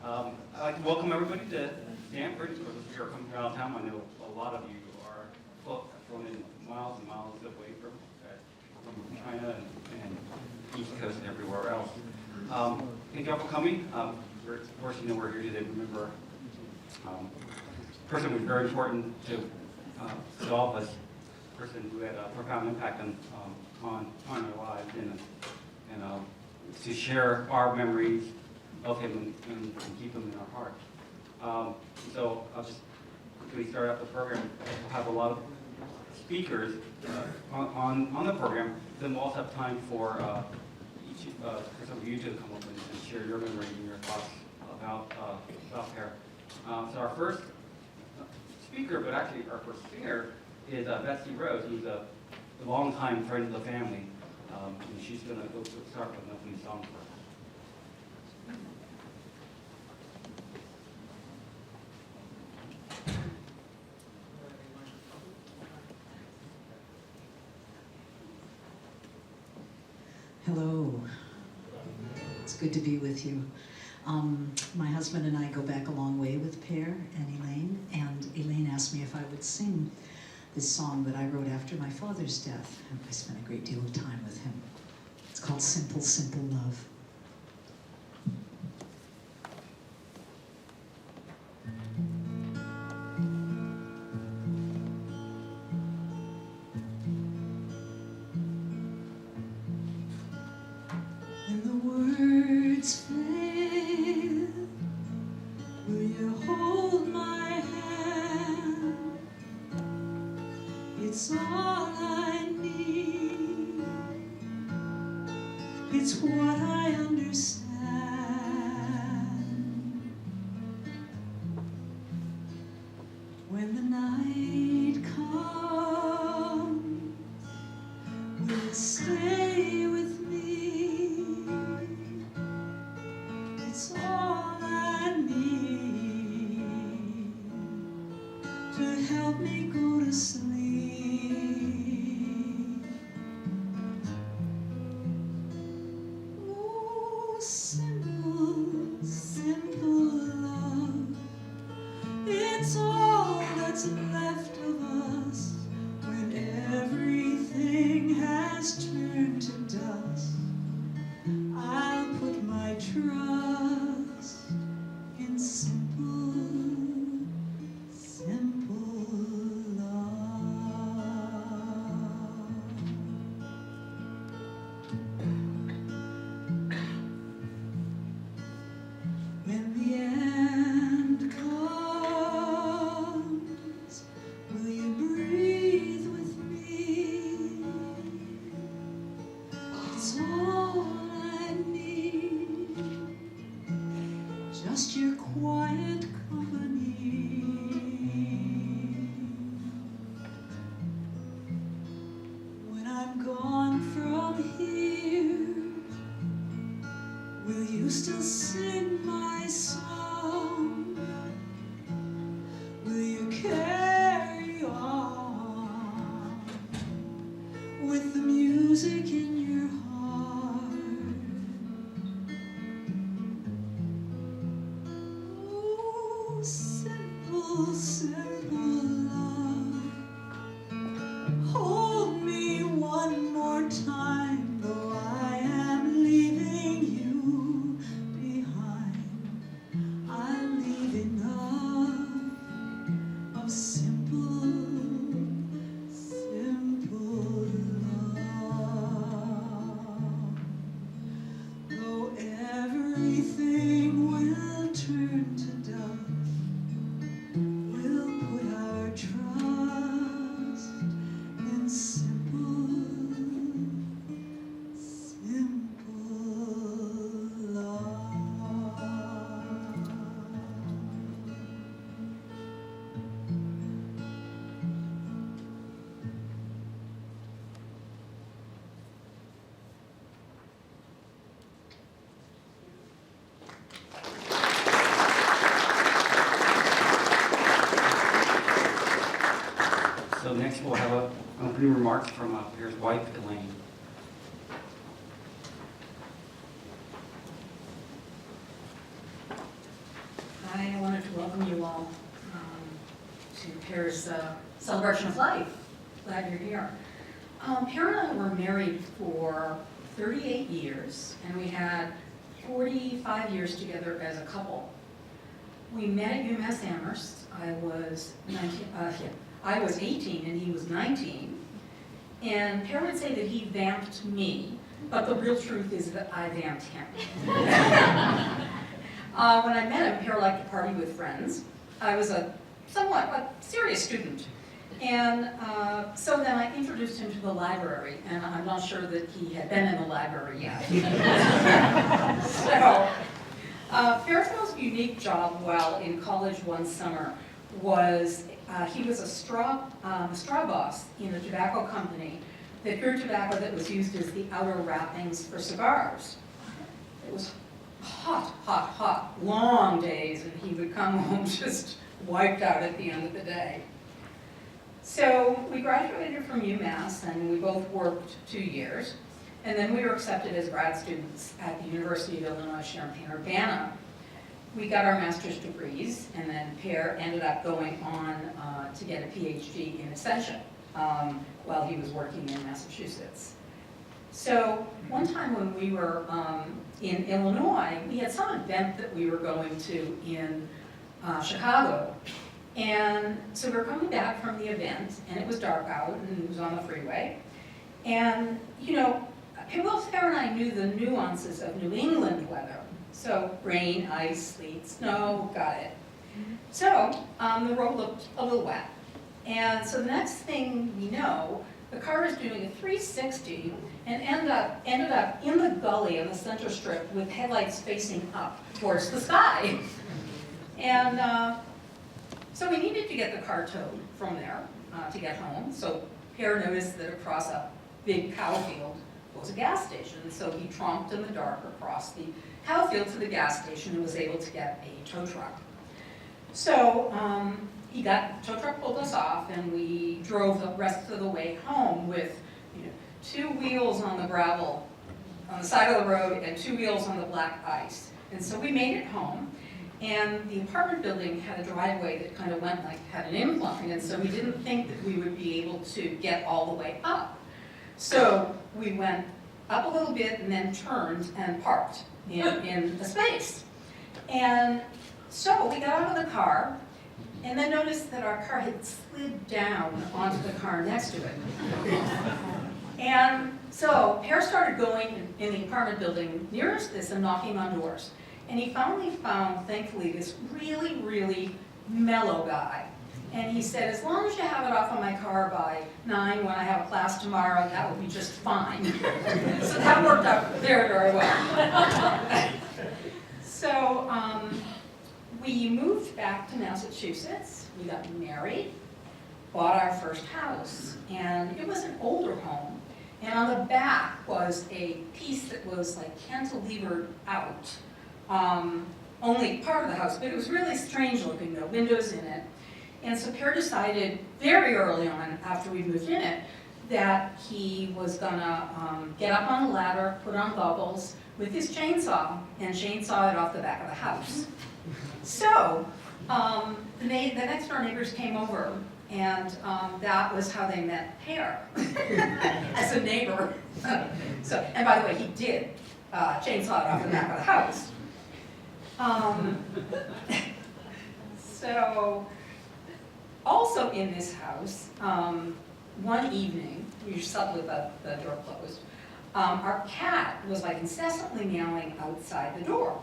I'd like to welcome everybody to Stanford. For those of you who are coming from out of town, I know a lot of you are flown in miles and miles away from China and East Coast and everywhere else. Thank you all for coming. Of course, you know we're here today to remember a person who was very important to all of us, a person who had a profound impact on our lives, and to share our memories of him and keep them in our hearts. So I'll just quickly start out the program. We'll have a lot of speakers on the program. Then we'll also have time for some of you to come up and share your memories and your thoughts about hair. So our first speaker, but actually our first singer, is Betsy Rose, who's a longtime friend of the family. And she's going to go start with an opening song for us. Hello. It's good to be with you. My husband and I go back a long way with Per and Elaine, and Elaine asked me if I would sing this song that I wrote after my father's death. And I spent a great deal of time with him. It's called Simple, Simple Love. When the words fail, will you hold my hand? It's all I need. It's what I understand. When the night comes, will you stay with me? It's all I need to help me go to sleep. Oh, simple, simple love. It's all that's left of us when everything has turned to dust. I'll put my trust in simple, simple love. When the end comes, will you breathe with me? It's all I need, just your quiet company. When I'm gone from here, will you still sing my song? Will you carry on with the music in your heart? Oh, simple, simple love. Hold me one more time, though I am leaving you behind. I'm leaving of simple, simple love. Though everything will turn to dust, we'll put our trust in simple, simple love. So next we'll have opening remarks from Peter's wife, Elaine. welcome you all to Pear's celebration of life. Glad you're here. Pear and I were married for 38 years, and we had 45 years together as a couple. We met at UMass Amherst. I was 18 and he was 19. And Pear would say that he vamped me, but the real truth is that I vamped him. When I met him, Pear liked to party with friends. I was a somewhat serious student. And so then I introduced him to the library, and I'm not sure that he had been in the library yet. So, Pear's most unique job while in college one summer was he was a straw boss in a tobacco company that grew tobacco that was used as the outer wrappings for cigars. It was hot, long days, and he would come home just wiped out at the end of the day. So we graduated from UMass, and we both worked 2 years, and then we were accepted as grad students at the University of Illinois Champaign-Urbana. We got our master's degrees, and then Pear ended up going on to get a PhD in Extension while he was working in Massachusetts. So one time when we were in Illinois, we had some event that we were going to in Chicago. And so we were coming back from the event, and it was dark out, and it was on the freeway. And, you know, both Pear and I knew the nuances of New England weather. So rain, ice, sleet, snow, got it. So the road looked a little wet. And so the next thing we know, the car is doing a 360 and ended up in the gully on the center strip with headlights facing up towards the sky. And so we needed to get the car towed from there to get home. So Pear noticed that across a big cow field was a gas station. So he tromped in the dark across the cow field to the gas station and was able to get a tow truck. So the tow truck pulled us off, and we drove the rest of the way home with 2 wheels on the gravel on the side of the road and 2 wheels on the black ice. And so we made it home. And the apartment building had a driveway that kind of had an incline, and so we didn't think that we would be able to get all the way up. So we went up a little bit and then turned and parked in a space. And so we got out of the car and then noticed that our car had slid down onto the car next to it. And so Pear started going in the apartment building nearest this and knocking on doors. And he finally found, thankfully, this really, really mellow guy. And he said, as long as you have it off of my car by 9 when I have a class tomorrow, that will be just fine. So that worked out very, very well. So we moved back to Massachusetts. We got married, bought our first house. And it was an older home. And on the back was a piece that was like cantilevered out. Only part of the house, but it was really strange looking, no windows in it. And so Pear decided very early on, after we moved in it, that he was gonna get up on a ladder, put on goggles with his chainsaw, and chainsaw it off the back of the house. So the next door neighbors came over, and that was how they met Pear as a neighbor. And by the way, he did chainsaw it off the back of the house. So, also in this house, one evening, we slept with the door closed, our cat was like incessantly meowing outside the door.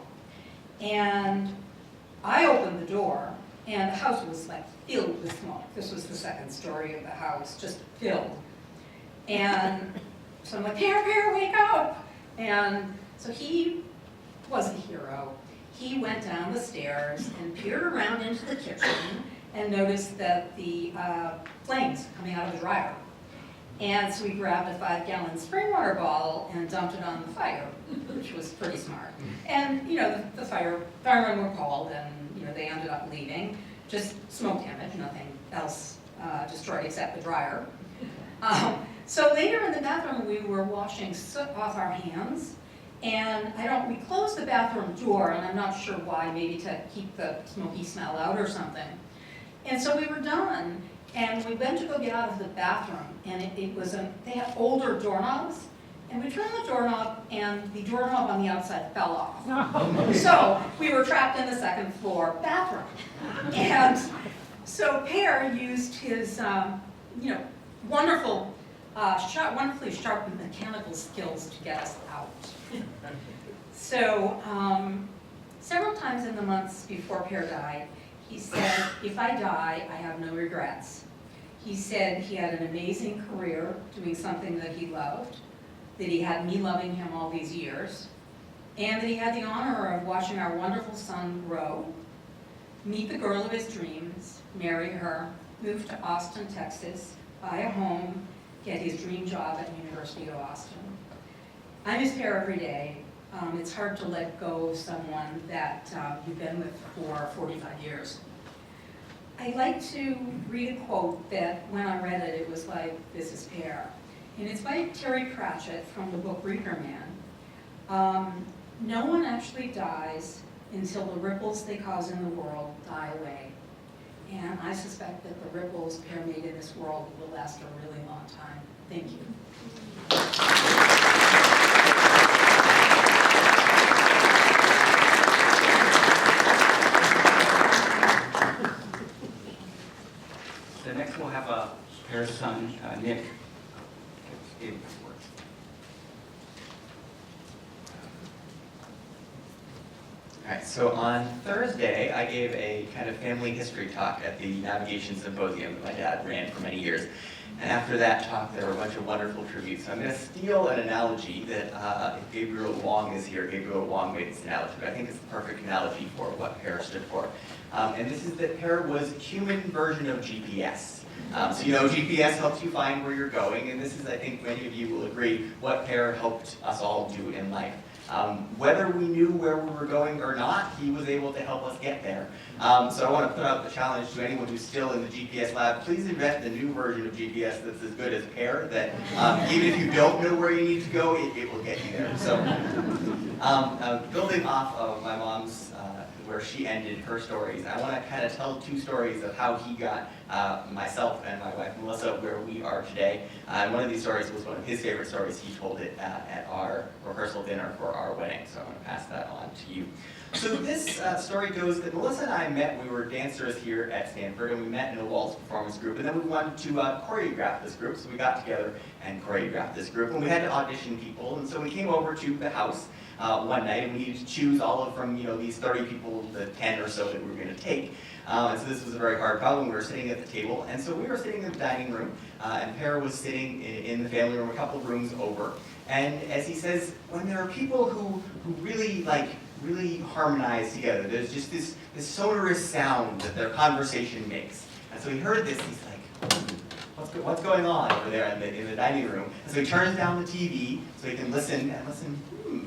And I opened the door, and the house was like filled with smoke. This was the second story of the house, just filled. And so I'm like, Pear, wake up! And so he was a hero. He went down the stairs and peered around into the kitchen and noticed that the flames coming out of the dryer. And so we grabbed a 5-gallon spring water bottle and dumped it on the fire, which was pretty smart. And the firemen were called, and they ended up leaving. Just smoke damage, nothing else destroyed except the dryer. So later in the bathroom, we were washing soot off our hands, And we closed the bathroom door, and I'm not sure why, maybe to keep the smoky smell out or something. And so we were done, and we went to go get out of the bathroom, and they had older doorknobs, and we turned the doorknob, and the doorknob on the outside fell off. So we were trapped in the second floor bathroom. And so Per used his, wonderfully sharp mechanical skills to get us out. So several times in the months before Per died, he said, if I die, I have no regrets. He said he had an amazing career doing something that he loved, that he had me loving him all these years, and that he had the honor of watching our wonderful son grow, meet the girl of his dreams, marry her, move to Austin, Texas, buy a home, get his dream job at the University of Austin. I miss Per every day. It's hard to let go of someone that you've been with for 45 years. I like to read a quote that when I read it, it was like, this is Per. And it's by Terry Pratchett from the book Reaper Man. No one actually dies until the ripples they cause in the world die away. And I suspect that the ripples Per made in this world will last a really long time. Thank you. So next we'll have Per's son, Nick, give his words. All right, so on Thursday, I gave a kind of family history talk at the Navigation Symposium that my dad ran for many years. And after that talk, there were a bunch of wonderful tributes. So I'm going to steal an analogy that if Gabriel Wong is here, Gabriel Wong made this analogy, but I think it's the perfect analogy for what Per stood for. And this is that Per was a human version of GPS. So GPS helps you find where you're going, and this is, I think many of you will agree, what Per helped us all do in life. Whether we knew where we were going or not, he was able to help us get there. So I want to put out the challenge to anyone who's still in the GPS lab, please invent the new version of GPS that's as good as Per, that even if you don't know where you need to go, it will get you there. So building off of my mom's, where she ended her stories, I want to kind of tell two stories of how he got myself and my wife Melissa where we are today. And one of these stories was one of his favorite stories. He told it at our rehearsal dinner for our wedding, so I'm going to pass that on to you. So this story goes that Melissa and I met, we were dancers here at Stanford, and we met in a waltz performance group, and then we wanted to choreograph this group, so we got together and choreographed this group, and we had to audition people, and so we came over to the house one night, and we needed to choose all of from these 30 people, the 10 or so that we were going to take. And so this was a very hard problem. We were sitting at the table, and so we were sitting in the dining room, and Per was sitting in the family room a couple of rooms over. And as he says, when there are people who really harmonize together, there's just this sonorous sound that their conversation makes. And so he heard this, he's like, what's going on over there in the dining room? And so he turns down the TV so he can listen,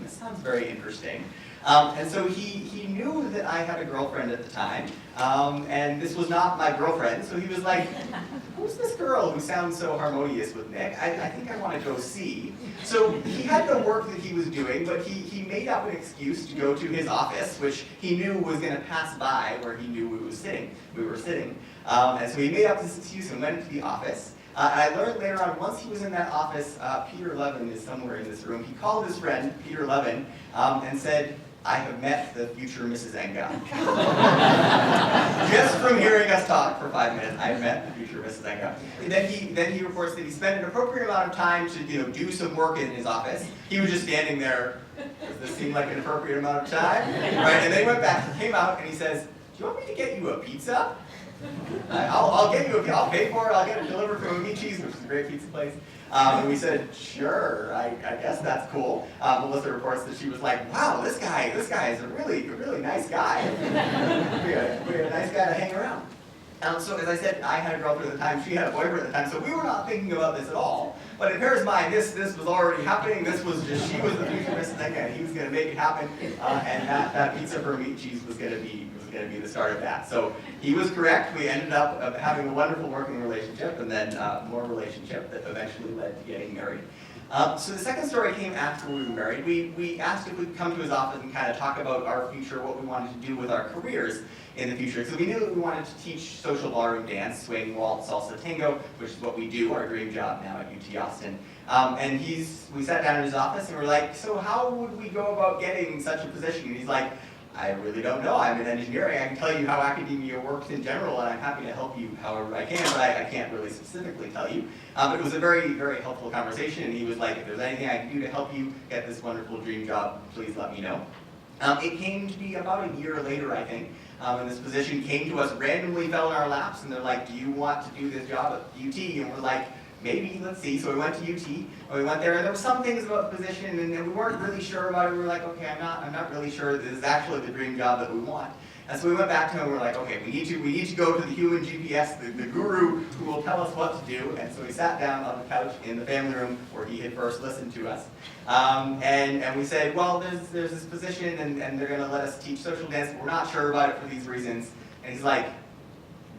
this sounds very interesting. And so he knew that I had a girlfriend at the time, and this was not my girlfriend, so he was like, who's this girl who sounds so harmonious with Nick? I think I want to go see. So he had the work that he was doing, but he made up an excuse to go to his office, which he knew was going to pass by where he knew we were sitting. And so he made up this excuse and went into the office. And I learned later on, once he was in that office, Peter Levin is somewhere in this room. He called his friend, Peter Levin, and said, I have met the future Mrs. Enge. Just from hearing us talk for 5 minutes, I have met the future Mrs. Enge. And then he reports that he spent an appropriate amount of time to do some work in his office. He was just standing there. Does this seem like an appropriate amount of time? Right? And then he went back, came out, and he says, do you want me to get you a pizza? I'll get you I'll pay for it, I'll get it delivered from Amici's, which is a great pizza place. And we said, sure, I guess that's cool. Melissa reports that she was like, wow, this guy is a really nice guy. we had a nice guy to hang around. So as I said, I had a girlfriend at the time, she had a boyfriend at the time, so we were not thinking about this at all. But in Per's mind, this was already happening. This was just, she was the future Mrs. Enge, and he was going to make it happen. And that pizza for meat cheese was going to be the start of that. So he was correct. We ended up having a wonderful working relationship, and then more relationship that eventually led to getting married. So the second story came after we were married. We asked if we could come to his office and kind of talk about our future, what we wanted to do with our careers in the future. So we knew that we wanted to teach social ballroom dance, swing, waltz, salsa, tango, which is what we do, our dream job now at UT Austin. And we sat down in his office and we're like, so how would we go about getting such a position? And he's like, I really don't know. I'm in engineering. I can tell you how academia works in general, and I'm happy to help you however I can, but I can't really specifically tell you. But it was a very, very helpful conversation, and he was like, if there's anything I can do to help you get this wonderful dream job, please let me know. It came to be about a year later, I think, and this position came to us, randomly fell in our laps, and they're like, do you want to do this job at UT? And we're like, maybe, let's see. So we went to UT, and we went there, and there were some things about the position, and we weren't really sure about it. We were like, okay, I'm not really sure this is actually the dream job that we want. And so we went back to him, and we were like, okay, we need to go to the human GPS, the guru who will tell us what to do. And so we sat down on the couch in the family room where he had first listened to us. And we said, well, there's this position, and they're gonna let us teach social dance, but we're not sure about it for these reasons. And he's like,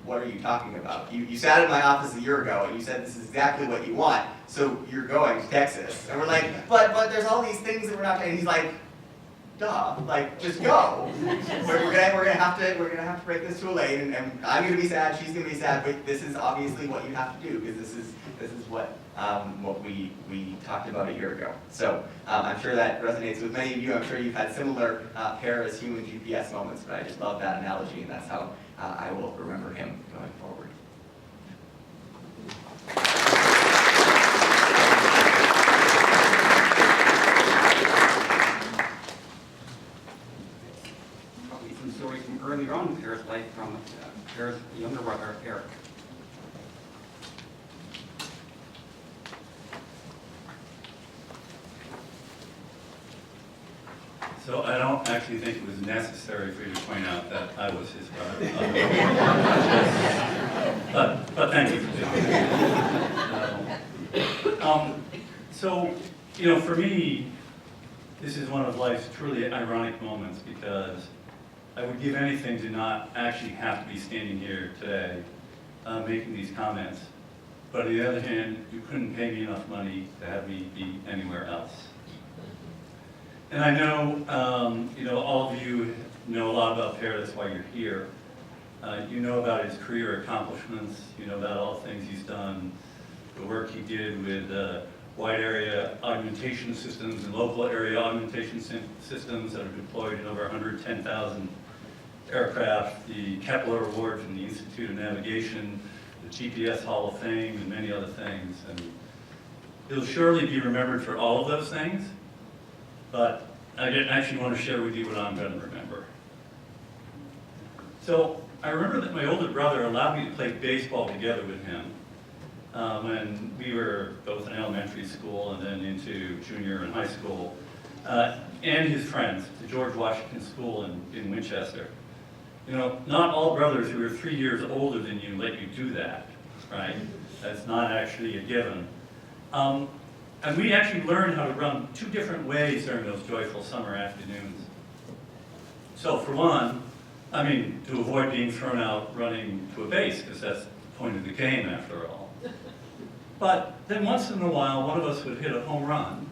what are you talking about? You sat in my office a year ago and you said this is exactly what you want, so you're going to Texas. And we're like, but there's all these things that we're not. And he's like, duh, like just go. we're gonna have to break this to Elaine, and I'm gonna be sad, she's gonna be sad, but this is obviously what you have to do because this is what we talked about a year ago. So I'm sure that resonates with many of you. I'm sure you've had similar pair as human GPS moments, but I just love that analogy, and that's how I will remember him going forward. Probably some stories from earlier on in Pear's life from Pear's younger brother, Eric. So I don't actually think it was necessary for you to point out that I was his brother. But thank you for doing that. So, you know, for me, this is one of life's truly ironic moments because I would give anything to not actually have to be standing here today making these comments. But on the other hand, you couldn't pay me enough money to have me be anywhere else. And I know, you know, all of you know a lot about Per, that's why you're here. You know about his career accomplishments, you know about all the things he's done, the work he did with wide area augmentation systems and local area augmentation systems that are deployed in over 110,000 aircraft, the Kepler Award from the Institute of Navigation, the GPS Hall of Fame, and many other things. And he'll surely be remembered for all of those things. But I actually want to share with you what I'm going to remember. So I remember that my older brother allowed me to play baseball together with him when we were both in elementary school and then into junior and high school, and his friends, the George Washington School in Winchester. You know, not all brothers who are 3 years older than you let you do that, right? That's not actually a given. And we actually learned how to run two different ways during those joyful summer afternoons. So for one, I mean, to avoid being thrown out running to a base, because that's the point of the game after all. But then once in a while, one of us would hit a home run,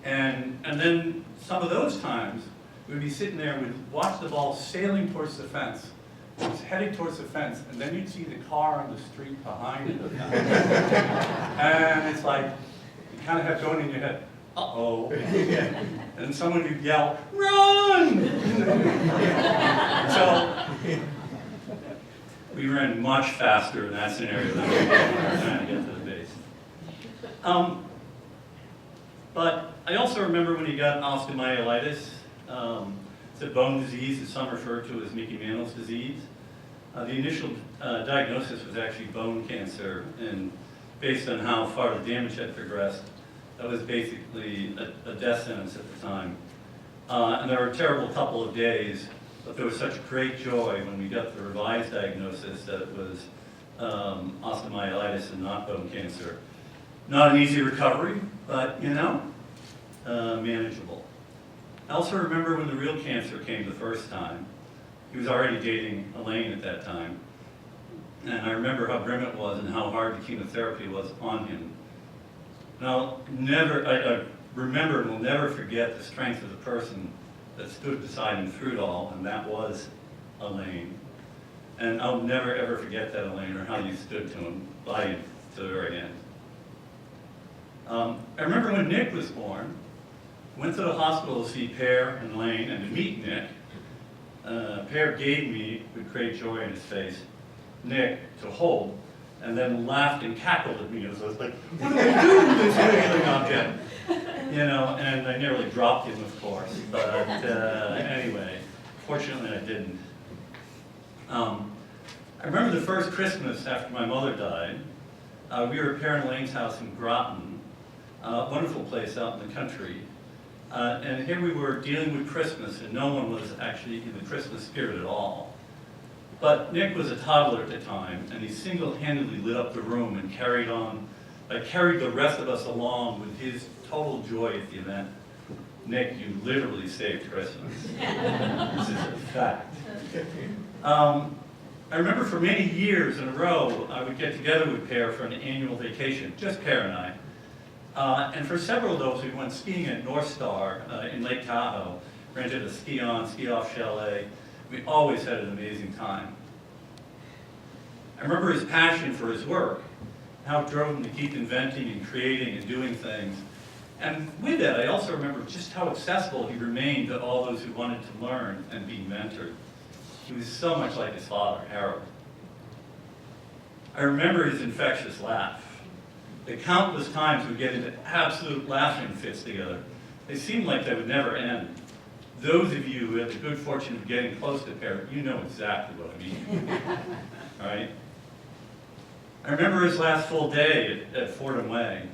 and then some of those times, we'd be sitting there and we'd watch the ball sailing towards the fence. It was heading towards the fence, and then you'd see the car on the street behind it. And it's like, you kind of have going in your head, uh-oh. And someone would yell, run! So we ran much faster in that scenario than we did when we were trying to get to the base. But I also remember when he got osteomyelitis. It's a bone disease, it's some referred to as Mickey Mantle's disease. The initial diagnosis was actually bone cancer, and based on how far the damage had progressed, that was basically a death sentence at the time. And there were a terrible couple of days, but there was such great joy when we got the revised diagnosis that it was osteomyelitis and not bone cancer. Not an easy recovery, but, you know, manageable. I also remember when the real cancer came the first time. He was already dating Elaine at that time. And I remember how grim it was and how hard the chemotherapy was on him. And I remember and will never forget the strength of the person that stood beside him through it all, and that was Elaine. And I'll never ever forget that, Elaine, or how you stood to him, by him to the very end. I remember when Nick was born, went to the hospital to see Per and Elaine and to meet Nick. Per gave me, with great joy in his face, Nick to hold, and then laughed and cackled at me as I was like, what do I do with this alien object? You know, and I nearly dropped him, of course, but anyway, fortunately I didn't. I remember the first Christmas after my mother died. We were at Per and Elaine's house in Groton, a wonderful place out in the country. And here we were dealing with Christmas, and no one was actually in the Christmas spirit at all. But Nick was a toddler at the time, and he single-handedly lit up the room and carried the rest of us along with his total joy at the event. Nick, you literally saved Christmas. This is a fact. I remember for many years in a row, I would get together with Per for an annual vacation, just Per and I. And for several of those, we went skiing at North Star in Lake Tahoe, rented a ski-on, ski-off chalet. We always had an amazing time. I remember his passion for his work, how it drove him to keep inventing and creating and doing things. And with that, I also remember just how accessible he remained to all those who wanted to learn and be mentored. He was so much like his father, Harold. I remember his infectious laugh. The countless times we'd get into absolute laughing fits together. They seemed like they would never end. Those of you who had the good fortune of getting close to Per, you know exactly what I mean. All right? I remember his last full day at Fordham Way.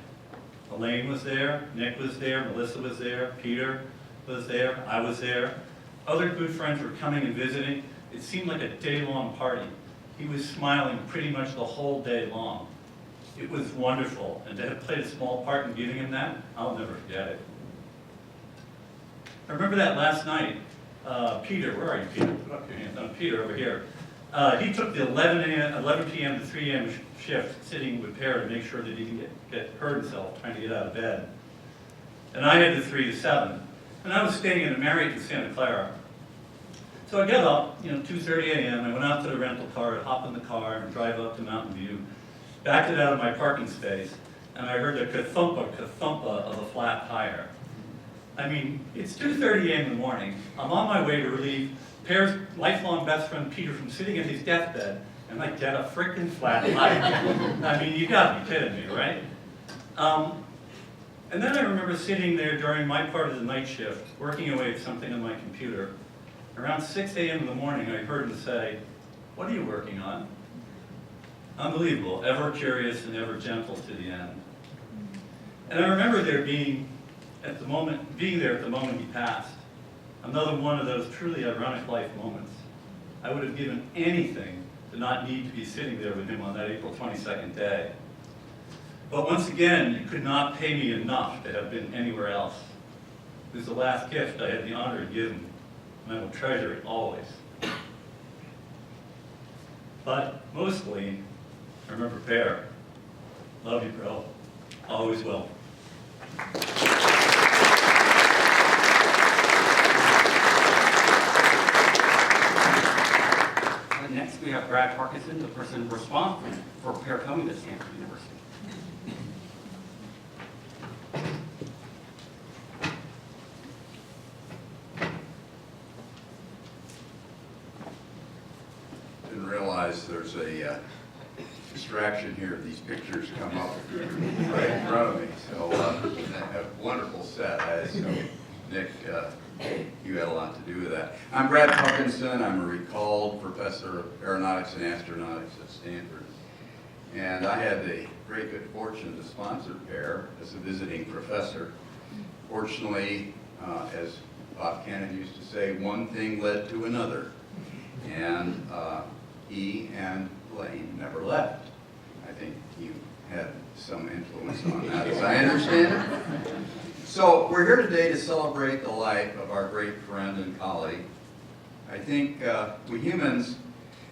Elaine was there, Nick was there, Melissa was there, Peter was there, I was there. Other good friends were coming and visiting. It seemed like a day-long party. He was smiling pretty much the whole day long. It was wonderful, and to have played a small part in giving him that, I'll never forget it. I remember that last night, Peter, where are you, Peter? Put up your hand. Peter, over here. He took the 11 p.m. to 3 a.m. shift, sitting with Per to make sure that he didn't get hurt himself trying to get out of bed. And I had the 3 to 7. And I was staying in a Marriott in Santa Clara. So I get up, 2:30 a.m. I went out to the rental car, hop in the car, and drive up to Mountain View, backed it out of my parking space, and I heard the ka-thumpa of a flat tire. I mean, it's 2:30 a.m. in the morning. I'm on my way to relieve Per's lifelong best friend Peter from sitting at his deathbed, and I get a freaking flat tire. I mean, you gotta be kidding me, right? And then I remember sitting there during my part of the night shift, working away at something on my computer. Around 6 a.m. in the morning, I heard him say, "What are you working on?" Unbelievable, ever curious and ever gentle to the end. And I remember being there at the moment he passed. Another one of those truly ironic life moments. I would have given anything to not need to be sitting there with him on that April 22nd day. But once again, you could not pay me enough to have been anywhere else. It was the last gift I had the honor to give him, and I will treasure it always. But mostly, I remember Per. Love you, bro. Always will. Next, we have Brad Parkinson, the person responsible for Per coming to Stanford University. Didn't realize there's a distraction here. These pictures come up right in front of me. So a wonderful set. Nick, you had a lot to do with that. I'm Brad Parkinson. I'm a recalled professor of aeronautics and astronautics at Stanford. And I had the great good fortune to sponsor Per as a visiting professor. Fortunately, as Bob Cannon used to say, one thing led to another. And he and Elaine never left. I think you had some influence on that, as I understand it. So we're here today to celebrate the life of our great friend and colleague. I think we humans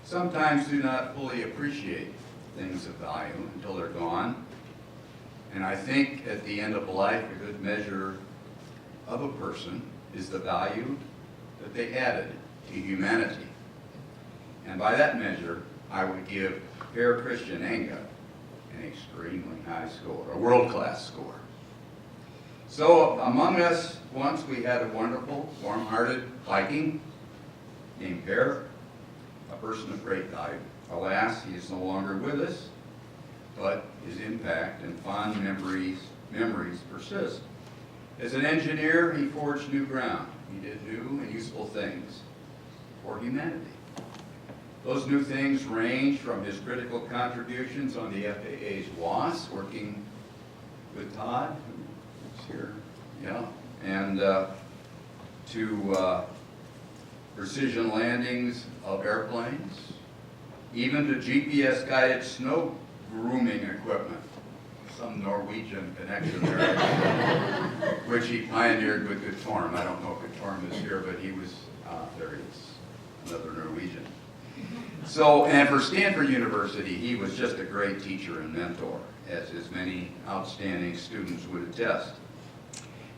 sometimes do not fully appreciate things of value until they're gone. And I think at the end of life, a good measure of a person is the value that they added to humanity. And by that measure, I would give Per Christian Enge an extremely high score, a world-class score. So among us, once we had a wonderful, warm-hearted Viking named Per, a person of great value. Alas, he is no longer with us, but his impact and fond memories persist. As an engineer, he forged new ground. He did new and useful things for humanity. Those new things range from his critical contributions on the FAA's WAS, working with Todd, who's here, and to precision landings of airplanes, even to GPS-guided snow grooming equipment, some Norwegian connection there, which he pioneered with Guttorm. I don't know if Guttorm is here, but he was, there he is, another Norwegian. So, and for Stanford University, he was just a great teacher and mentor, as his many outstanding students would attest.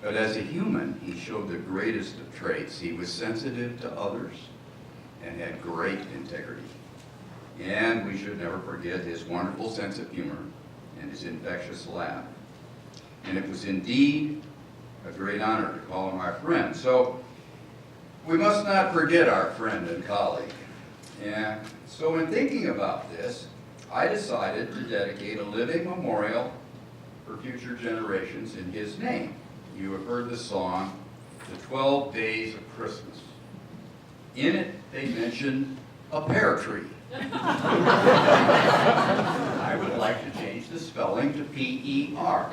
But as a human, he showed the greatest of traits. He was sensitive to others and had great integrity. And we should never forget his wonderful sense of humor and his infectious laugh. And it was indeed a great honor to call him our friend. So we must not forget our friend and colleague. And so in thinking about this, I decided to dedicate a living memorial for future generations in his name. You have heard the song, The 12 Days of Christmas. In it, they mention a pear tree. I would like to change the spelling to P-E-R.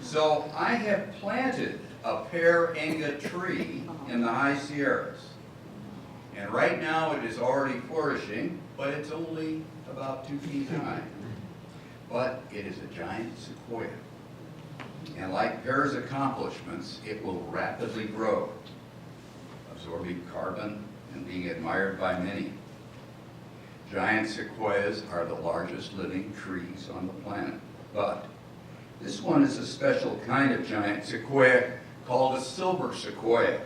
So I have planted a Per Enge tree in the high Sierras. And right now it is already flourishing, but it's only about 2 feet high. But it is a giant sequoia. And like Per's accomplishments, it will rapidly grow, absorbing carbon and being admired by many. Giant sequoias are the largest living trees on the planet, but this one is a special kind of giant sequoia called a silver sequoia.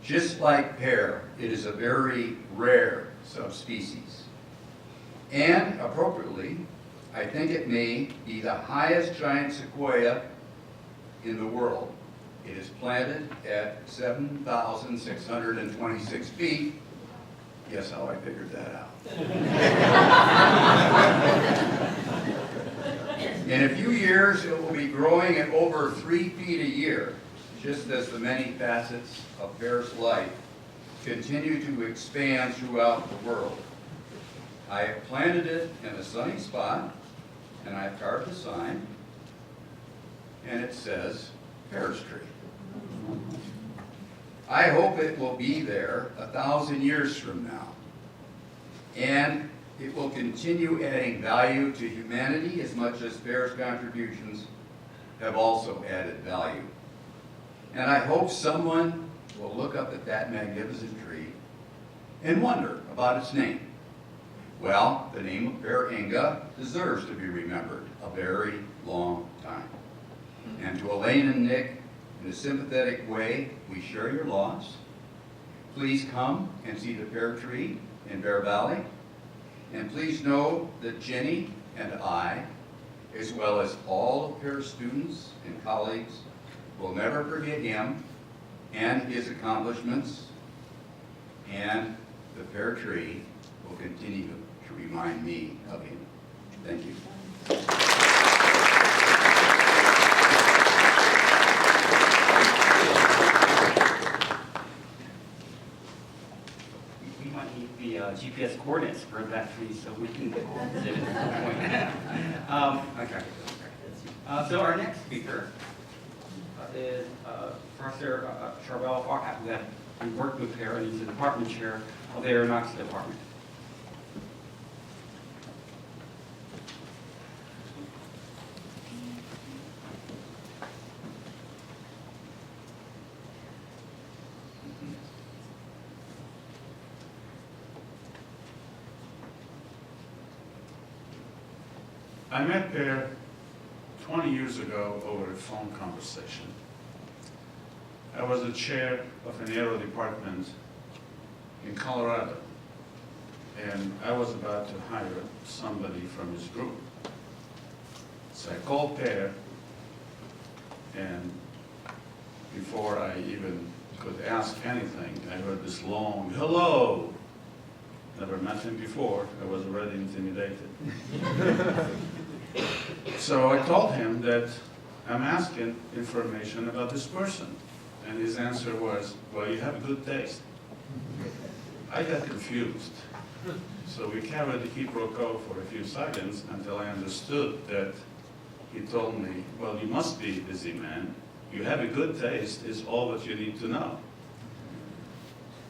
Just like Per, it is a very rare subspecies. And appropriately, I think it may be the highest giant sequoia in the world. It is planted at 7,626 feet. Guess how I figured that out. In a few years, it will be growing at over 3 feet a year, just as the many facets of Per's life continue to expand throughout the world. I have planted it in a sunny spot, and I have carved a sign, and it says, Per's tree. I hope it will be there 1,000 years from now, and it will continue adding value to humanity as much as Per's contributions have also added value. And I hope someone will look up at that magnificent tree and wonder about its name. Well, the name of Per Enge deserves to be remembered a very long time. And to Elaine and Nick, in a sympathetic way, we share your loss. Please come and see the pear tree in Bear Valley. And please know that Jenny and I, as well as all of Per's students and colleagues, will never forget him and his accomplishments, and the pear tree will continue to remind me of him. Thank you. We might need the GPS coordinates for that tree so we can visit it at some point. Okay. So our next speaker is Professor Charbel Farhat, who had worked with Per, and he's the department chair of the aeronautics department. I met Per 20 years ago over a phone conversation. I was the chair of an aero department in Colorado, and I was about to hire somebody from his group. So I called Per, and before I even could ask anything, I heard this long, hello. Never met him before, I was already intimidated. So I told him that I'm asking information about this person. And his answer was, well, you have good taste. I got confused. So we carried the quiproquo for a few seconds until I understood that he told me, well, you must be a busy man. You have a good taste is all that you need to know.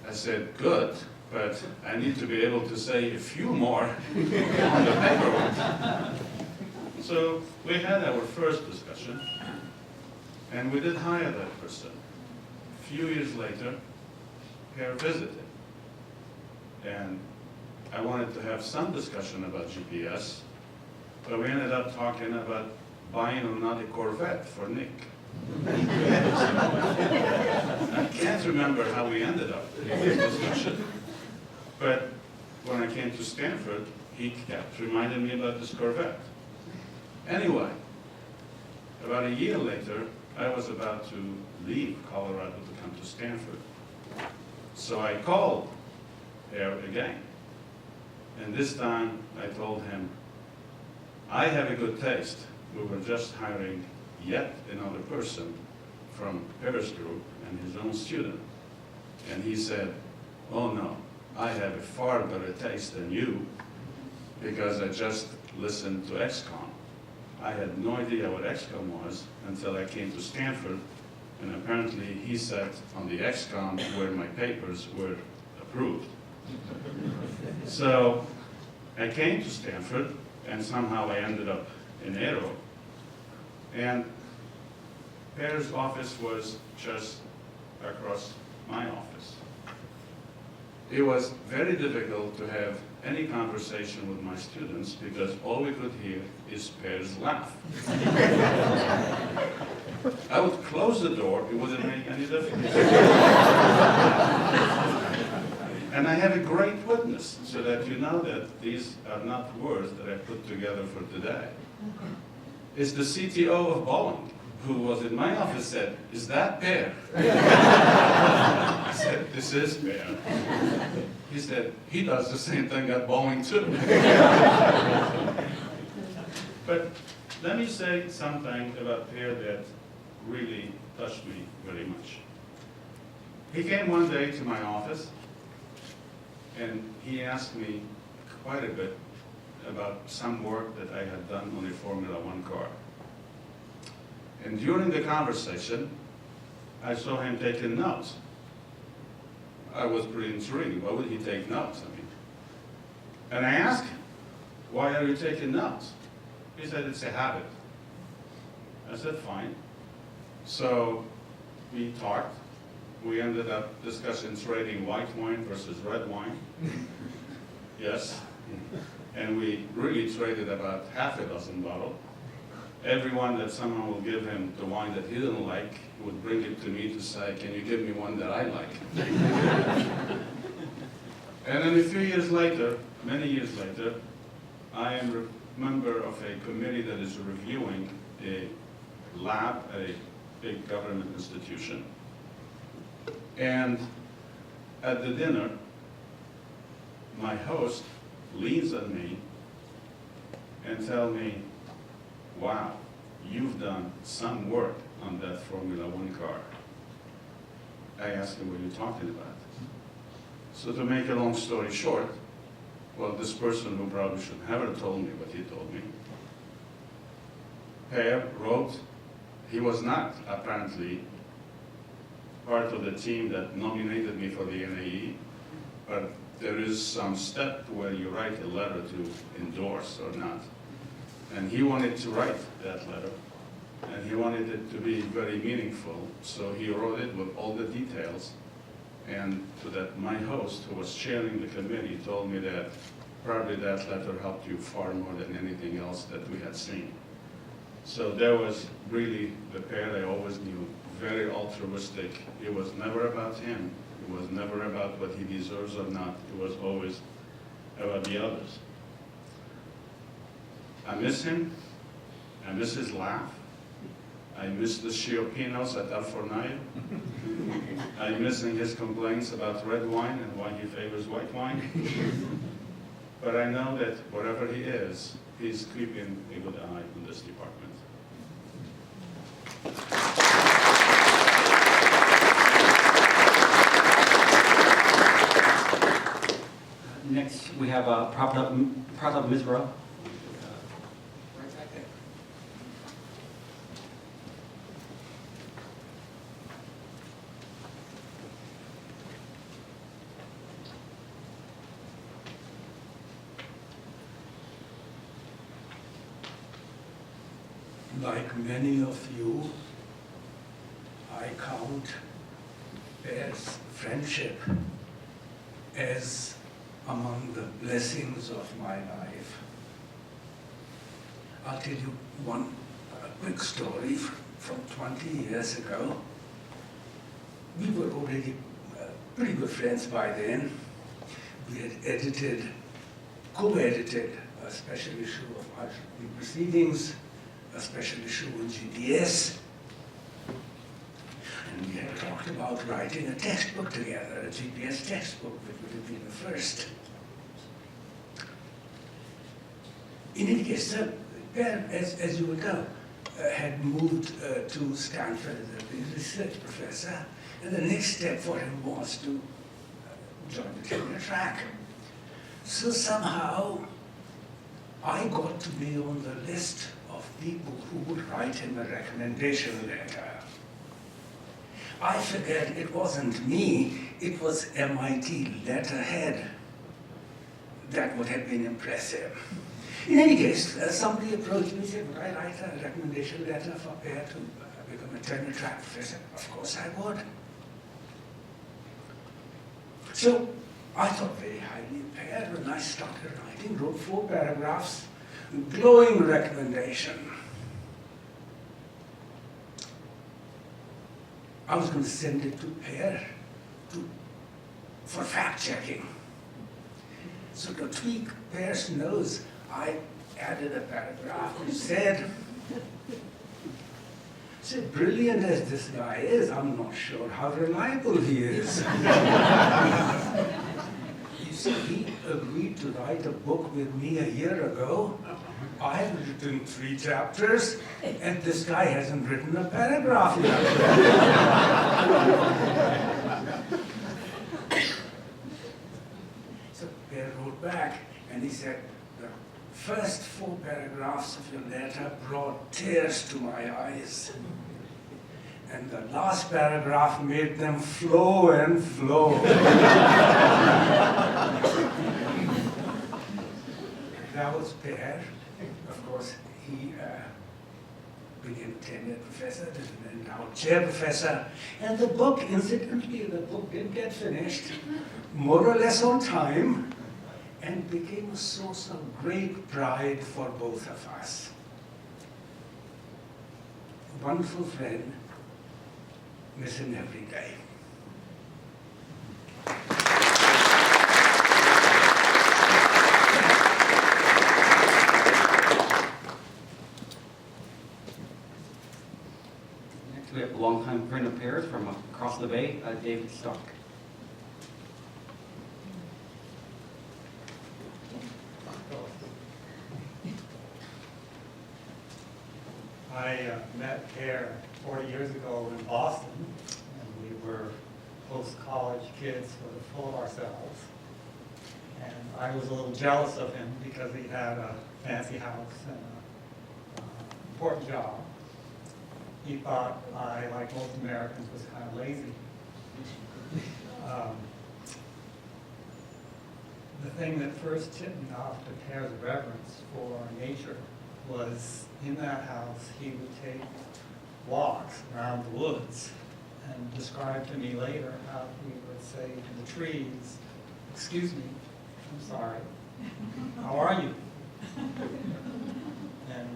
I said, good, but I need to be able to say a few more on the paperwork. So we had our first discussion, and we did hire that person. A few years later, Per visited, and I wanted to have some discussion about GPS, but we ended up talking about buying or not a Corvette for Nick. I can't remember how we ended up in this discussion, but when I came to Stanford, he kept reminding me about this Corvette. Anyway, about a year later, I was about to leave Colorado to come to Stanford. So I called there again. And this time I told him, I have a good taste. We were just hiring yet another person from Per's group and his own student. And he said, oh no, I have a far better taste than you because I just listened to XCOM. I had no idea what XCOM was until I came to Stanford, and apparently he sat on the XCOM where my papers were approved. So I came to Stanford, and somehow I ended up in Aero. And Per's office was just across my office. It was very difficult to have any conversation with my students because all we could hear is Per's laugh. I would close the door, it wouldn't make any difference. And I have a great witness so that you know that these are not words that I put together for today. It's the CTO of Boeing who was in my office said, is that Per? I said, this is Per. He said, he does the same thing at Boeing too. But let me say something about Per that really touched me very much. He came one day to my office and he asked me quite a bit about some work that I had done on a Formula One car. And during the conversation, I saw him taking notes. I was pretty intrigued. Why would he take notes? And I asked him, why are you taking notes? He said, it's a habit. I said, fine. So we talked. We ended up discussing trading white wine versus red wine. Yes. And we really traded about half a dozen bottles. Everyone that someone will give him the wine that he didn't like, he would bring it to me to say, can you give me one that I like? And then a few years later, many years later, I am a member of a committee that is reviewing a lab at a big government institution. And at the dinner, my host leans on me and tells me, wow, you've done some work on that Formula One car. I asked him, what are you talking about? So to make a long story short, well, this person who probably should never told me what he told me, Per wrote, he was not apparently part of the team that nominated me for the NAE, but there is some step where you write a letter to endorse or not. And he wanted to write that letter, and he wanted it to be very meaningful, so he wrote it with all the details. And to that, my host, who was chairing the committee, told me that probably that letter helped you far more than anything else that we had seen. So that was really the pair I always knew, very altruistic. It was never about him. It was never about what he deserves or not. It was always about the others. I miss him. I miss his laugh. I miss the Shiopinos at Alfornayo. I'm missing his complaints about red wine and why he favors white wine. But I know that wherever he is, he's keeping a good eye on this department. Next, we have Pratap Misra. Right back there. Like many of you, I count Bear's friendship as among the blessings of my life. I'll tell you one quick story from 20 years ago. We were already pretty good friends by then. We had co-edited a special issue of our proceedings, a special issue in GDS, and we had talked about writing a textbook together, a GPS textbook, which would have been the first. In any case, Per, as you will know, had moved to Stanford as a research professor, and the next step for him was to join the tenure track. So somehow, I got to be on the list of people who would write him a recommendation letter. I figured it wasn't me, it was MIT letterhead that would have been impressive. In any case, somebody approached me and said, would I write a recommendation letter for Per to become a tenure track professor? Of course I would. So I thought very highly of Per, and I started writing, wrote 4 paragraphs, glowing recommendation. I was going to send it to Per for fact-checking. So to tweak Per's nose, I added a paragraph which said, so brilliant as this guy is, I'm not sure how reliable he is. You see, he agreed to write a book with me a year ago. I've written 3 chapters, and this guy hasn't written a paragraph yet. So Per wrote back, and he said, the first 4 paragraphs of your letter brought tears to my eyes. And the last paragraph made them flow and flow. That was Per. Of course, he became tenured professor, and now chair professor. And the book, incidentally, the book did get finished, more or less on time, and became a source of great pride for both of us. A wonderful friend, miss him every day. Next, we have a longtime friend of Pear's from across the bay, David Stark. I met Per 40 years ago in Boston, and we were post-college kids who were full of ourselves. And I was a little jealous of him because he had a fancy house and an important job. He thought I, like most Americans, was kind of lazy. The thing that first tipped me off to Per's reverence for nature was in that house he would take walks around the woods and describe to me later how he would say to the trees, "Excuse me, I'm sorry, how are you?" And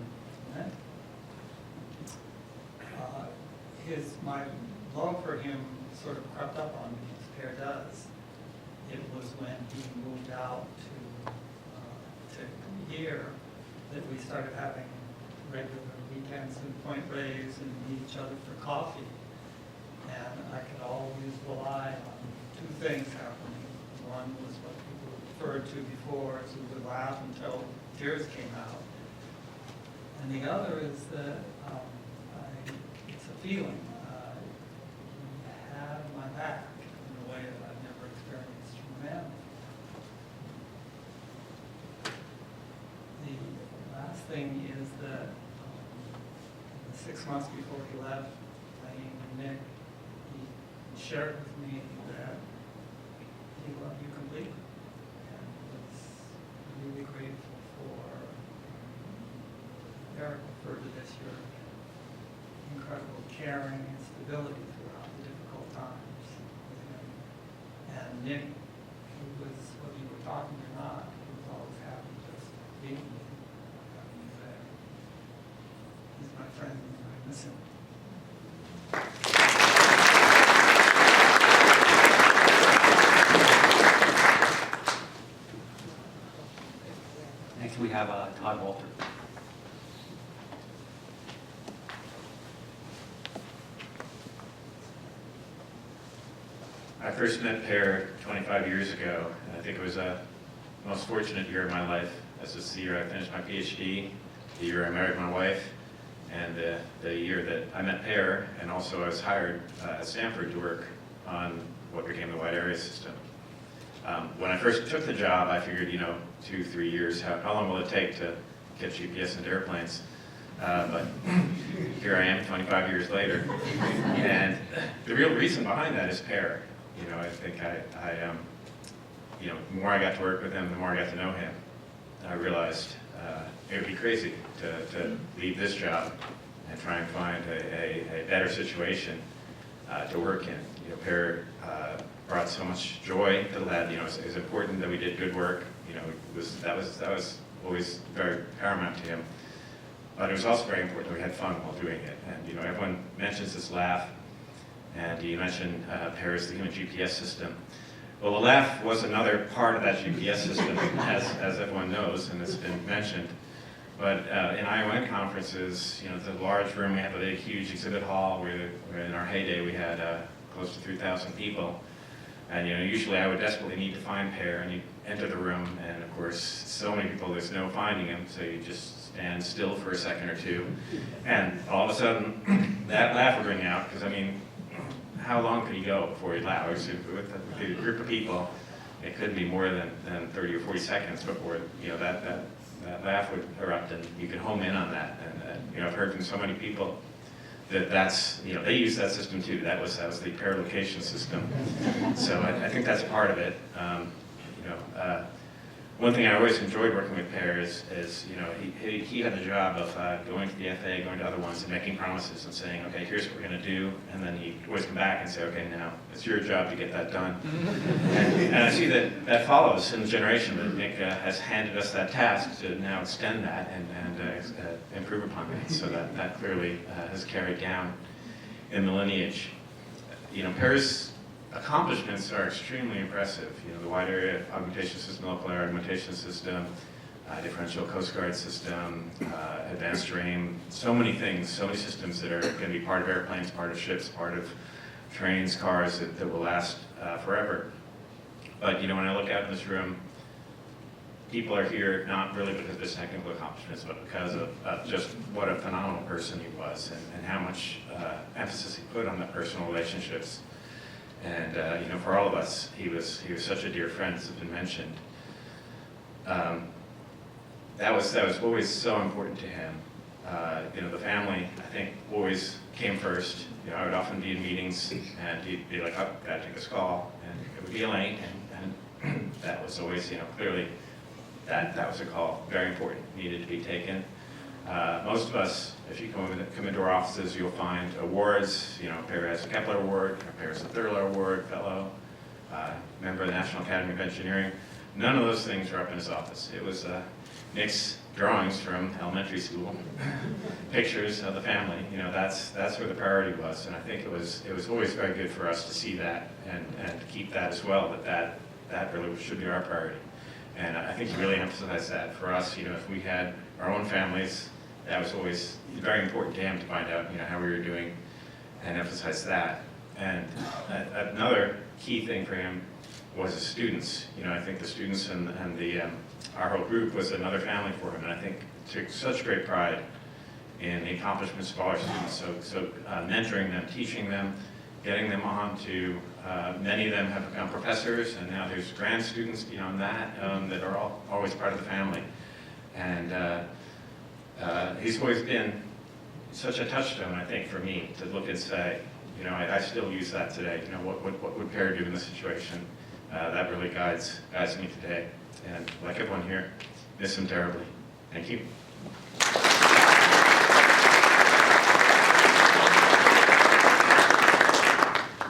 my love for him sort of crept up on me, as Per does. It was when he moved out to here that we started having regular weekends in Point Reyes and meet each other for coffee. And I could always rely on two things happening. One was what people referred to before as we would laugh until tears came out. And the other is that it's a feeling. He had my back in a way that I've never experienced from him. The last thing is that 6 months before he left, playing Nick, he shared with me that he loved you completely and was really grateful for Eric referred to this, your incredible caring and stability throughout the difficult times with him. And Nick, who was, whether you were talking or not, he was always happy just being with you, having you there. He's my friend and I miss him. Next we have Todd Walter. I first met Per 25 years ago, and I think it was the most fortunate year of my life. This was the year I finished my PhD, the year I married my wife, and the year that I met Per, and also I was hired at Stanford to work on what became the wide area system. When I first took the job, I figured, 2-3 years, how long will it take to get GPS into airplanes? But here I am 25 years later, and the real reason behind that is Per. I think the more I got to work with him, the more I got to know him. I realized it would be crazy to leave this job and try and find a better situation to work in. Per brought so much joy to the lab. It was important that we did good work. That was always very paramount to him. But it was also very important that we had fun while doing it. And everyone mentions this laugh, and you mentioned Per is the human GPS system. Well, the laugh was another part of that GPS system, as everyone knows, and it's been mentioned. But in ION conferences, the large room, we have a big, huge exhibit hall where in our heyday we had close to 3,000 people. And usually I would desperately need to find Per, and you enter the room, and of course, so many people, there's no finding him, so you just stand still for a second or two, and all of a sudden, that laugh would ring out, because how long could he go before he'd laugh? With a group of people, it couldn't be more than 30 or 40 seconds before that laugh would erupt, and you could home in on that. And I've heard from so many people that's they use that system too. That was the Per location system. So I think that's part of it. One thing I always enjoyed working with Per is he had the job of going to the FAA, going to other ones, and making promises and saying, okay, here's what we're going to do, and then he'd always come back and say, okay, now it's your job to get that done. and I see that follows in the generation that Nick has handed us that task to now extend that and improve upon it. So that clearly has carried down in the lineage. Per's accomplishments are extremely impressive. The wide area augmentation system, local area augmentation system, differential Coast Guard system, advanced terrain, so many things, so many systems that are going to be part of airplanes, part of ships, part of trains, cars that will last forever. But when I look out in this room, people are here not really because of his technical accomplishments, but because of just what a phenomenal person he was and how much emphasis he put on the personal relationships. And for all of us, he was such a dear friend, as has been mentioned. That was always so important to him. The family, I think, always came first. I would often be in meetings, and he'd be like, "Oh, gotta take this call," and it would be Elaine, and that was always, clearly that was a call, very important, needed to be taken. Most of us, if you come into our offices, you'll find awards. Per has a Kepler Award, Per has a Thurlow Award, fellow, member of the National Academy of Engineering. None of those things are up in his office. It was Nick's drawings from elementary school, pictures of the family. You know, that's where the priority was, and I think it was always very good for us to see that and to keep that as well. That really should be our priority, and I think he really emphasized that for us. You know, if we had our own families, that was always very important to him to find out, you know, how we were doing, and emphasize that. And another key thing for him was the students. You know, I think the students and our whole group was another family for him, and I think took such great pride in the accomplishments of all our students. So mentoring them, teaching them, getting them on to, many of them have become professors, and now there's grad students beyond that that are always part of the family. And he's always been such a touchstone, I think, for me to look and say, you know, I still use that today. You know, what would Per do in this situation? That really guides me today. And like everyone here, miss him terribly. Thank you.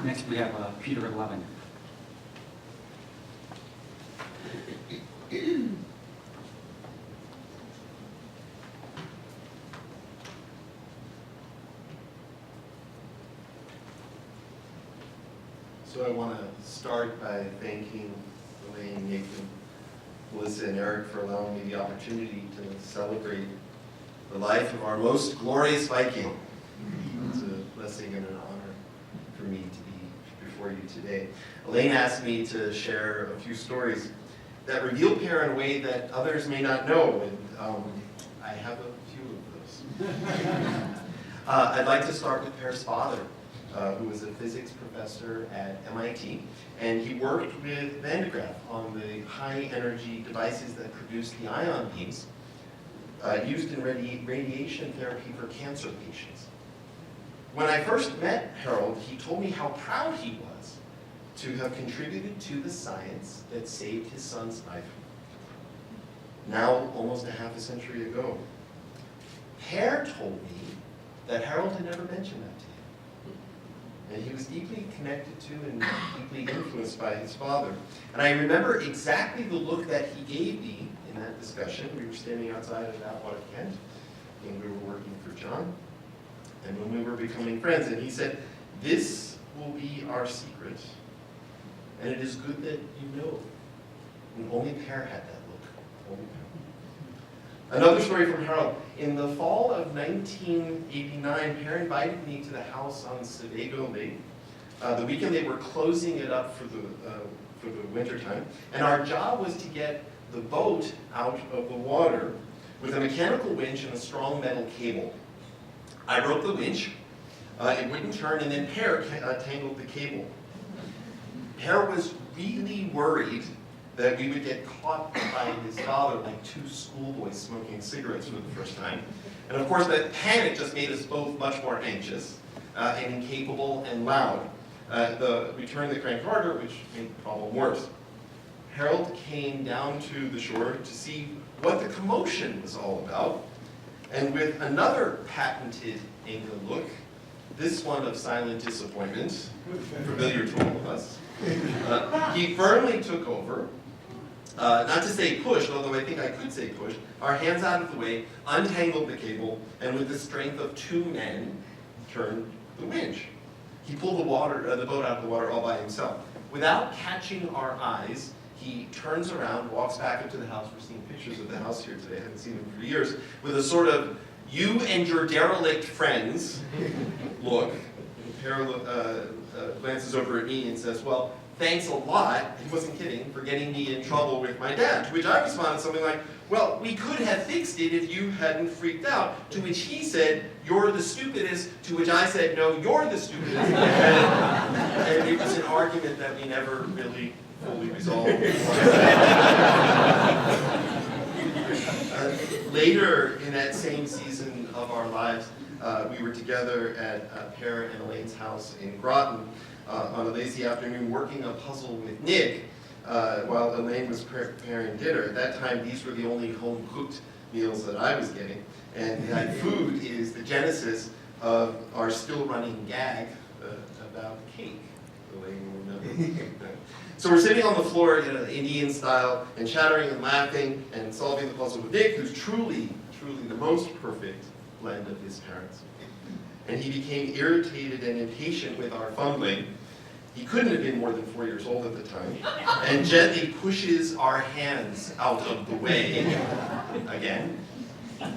Next, we have Peter Levin. So I want to start by thanking Elaine, Nick, and Melissa and Eric for allowing me the opportunity to celebrate the life of our most glorious Viking. It's a blessing and an honor for me to be before you today. Elaine asked me to share a few stories that reveal Per in a way that others may not know, and I have a few of those. I'd like to start with Per's father, who was a physics professor at MIT, and he worked with Van de Graaff on the high-energy devices that produced the ion beams used in radiation therapy for cancer patients. When I first met Harold, he told me how proud he was to have contributed to the science that saved his son's life, now almost a half a century ago. Per told me that Harold had never mentioned that to him, and he was deeply connected to and deeply influenced by his father. And I remember exactly the look that he gave me in that discussion. We were standing outside of Atwater, Kent, and we were working for John, and when we were becoming friends, and he said, "This will be our secret, and it is good that you know." And only Per had that look. Only Per. Another story from Harold. In the fall of 1989, Per invited me to the house on Sevago Lake. The weekend they were closing it up for the winter time, and our job was to get the boat out of the water with a mechanical winch and a strong metal cable. I broke the winch, it wouldn't turn, and then Per tangled the cable. Per was really worried that we would get caught by his father like two schoolboys smoking cigarettes for the first time. And of course, that panic just made us both much more anxious and incapable and loud. We turned the crank harder, which made the problem worse. Harold came down to the shore to see what the commotion was all about, and with another patented Enge look, this one of silent disappointment, familiar to all of us, he firmly took over, not to say pushed, although I think I could say pushed, our hands out of the way, untangled the cable, and with the strength of two men, turned the winch. He pulled the boat out of the water all by himself. Without catching our eyes, he turns around, walks back up to the house. We're seeing pictures of the house here today. I haven't seen them for years. With a sort of, "You and your derelict friends" look. Per glances over at me and says, "Well, thanks a lot," he wasn't kidding, "for getting me in trouble with my dad." To which I responded something like, "Well, we could have fixed it if you hadn't freaked out." To which he said, "You're the stupidest." To which I said, "No, you're the stupidest." And it was an argument that we never really fully resolved. Later in that same season of our lives, we were together at Per and Elaine's house in Groton on a lazy afternoon working a puzzle with Nick while Elaine was preparing dinner. At that time, these were the only home-cooked meals that I was getting. And that food is the genesis of our still-running gag about cake. Elaine will know. So we're sitting on the floor, Indian style, and chattering and laughing and solving the puzzle with Nick, who's truly the most perfect blend of his parents. And he became irritated and impatient with our fumbling. He couldn't have been more than 4 years old at the time, and gently pushes our hands out of the way again.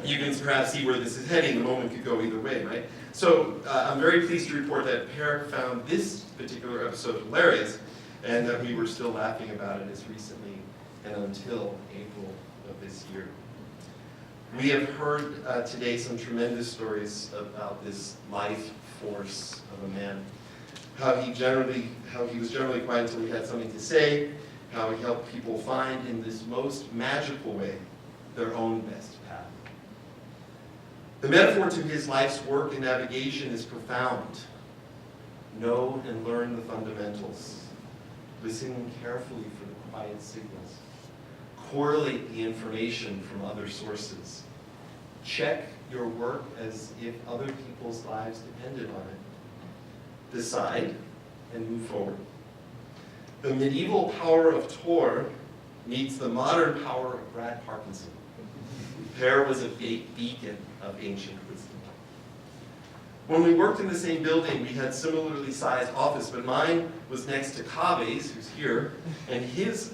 You can perhaps see where this is heading. The moment could go either way, right? So I'm very pleased to report that Per found this particular episode hilarious, and that we were still laughing about it as recently and until April of this year. We have heard today some tremendous stories about this life force of a man. How he was generally quiet until he had something to say, how he helped people find in this most magical way their own best path. The metaphor to his life's work and navigation is profound. Know and learn the fundamentals. Listen carefully for the quiet signals. Correlate the information from other sources. Check your work as if other people's lives depended on it. Decide and move forward. The medieval power of Tor meets the modern power of Brad Parkinson. Per was a beacon of ancient wisdom. When we worked in the same building, we had similarly sized office, but mine was next to Kabe's, who's here, and his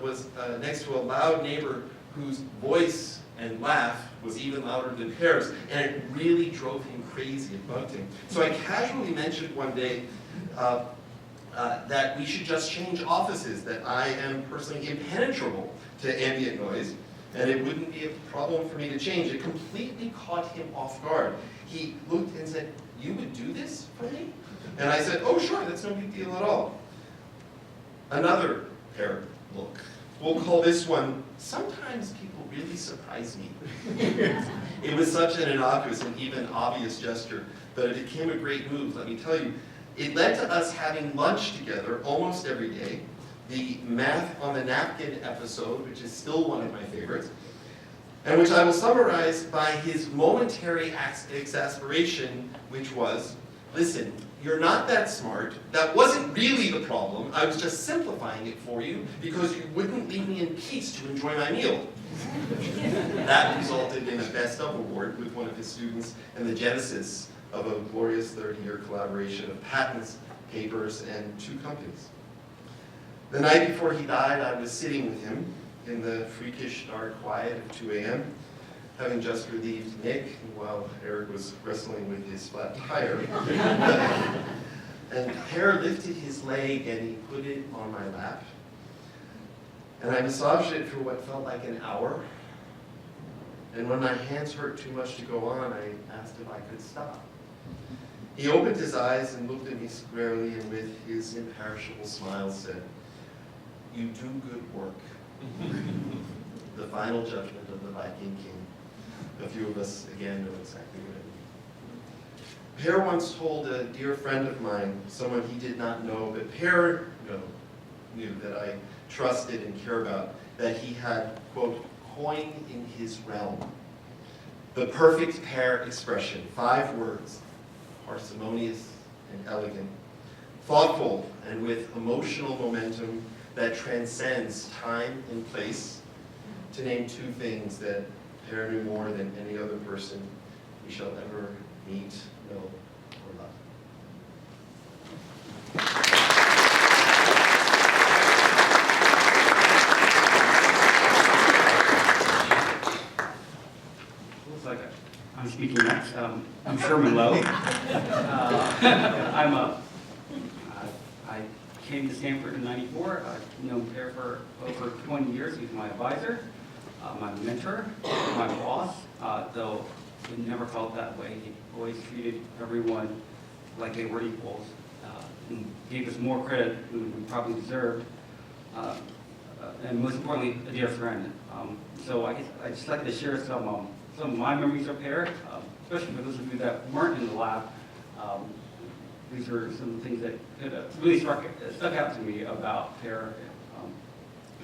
was next to a loud neighbor whose voice and laugh was even louder than Per's, and it really drove him crazy and bugged him. So I casually mentioned one day that we should just change offices, that I am personally impenetrable to ambient noise, and it wouldn't be a problem for me to change. It completely caught him off guard. He looked and said, "You would do this for me?" And I said, "Oh, sure, that's no big deal at all." Another Per look. We'll call this one, "Sometimes people really surprise me." It was such an innocuous and even obvious gesture, but it became a great move, let me tell you. It led to us having lunch together almost every day, the Math on the Napkin episode, which is still one of my favorites, and which I will summarize by his momentary exasperation, which was, "Listen, you're not that smart. That wasn't really the problem. I was just simplifying it for you because you wouldn't leave me in peace to enjoy my meal." That resulted in a Best Of award with one of his students and the genesis of a glorious 30-year collaboration of patents, papers, and 2 companies. The night before he died, I was sitting with him in the freakish dark quiet of 2 a.m., having just relieved Nick while Eric was wrestling with his flat tire. And Per lifted his leg and he put it on my lap. And I massaged it for what felt like an hour. And when my hands hurt too much to go on, I asked if I could stop. He opened his eyes and looked at me squarely, and with his imperishable smile said, "You do good work." The final judgment of the Viking king. A few of us, again, know exactly what it means. Per once told a dear friend of mine, someone he did not know, but Per knew that I trusted and care about, that he had, quote, coin in his realm. The perfect pair expression, 5 words, parsimonious and elegant, thoughtful and with emotional momentum that transcends time and place, to name 2 things that Per knew more than any other person we shall ever meet, know, or love. Looks like I'm speaking next. I'm Sherman Lowe. I came to Stanford in '94. I've known Per for over 20 years. He's my advisor, my mentor, my boss, though it never felt that way. He always treated everyone like they were equals, and gave us more credit than we probably deserved, and most importantly, a dear friend. So I guess I'd just like to share some of my memories of Per, especially for those of you that weren't in the lab. These are some things that really stuck out to me about Per.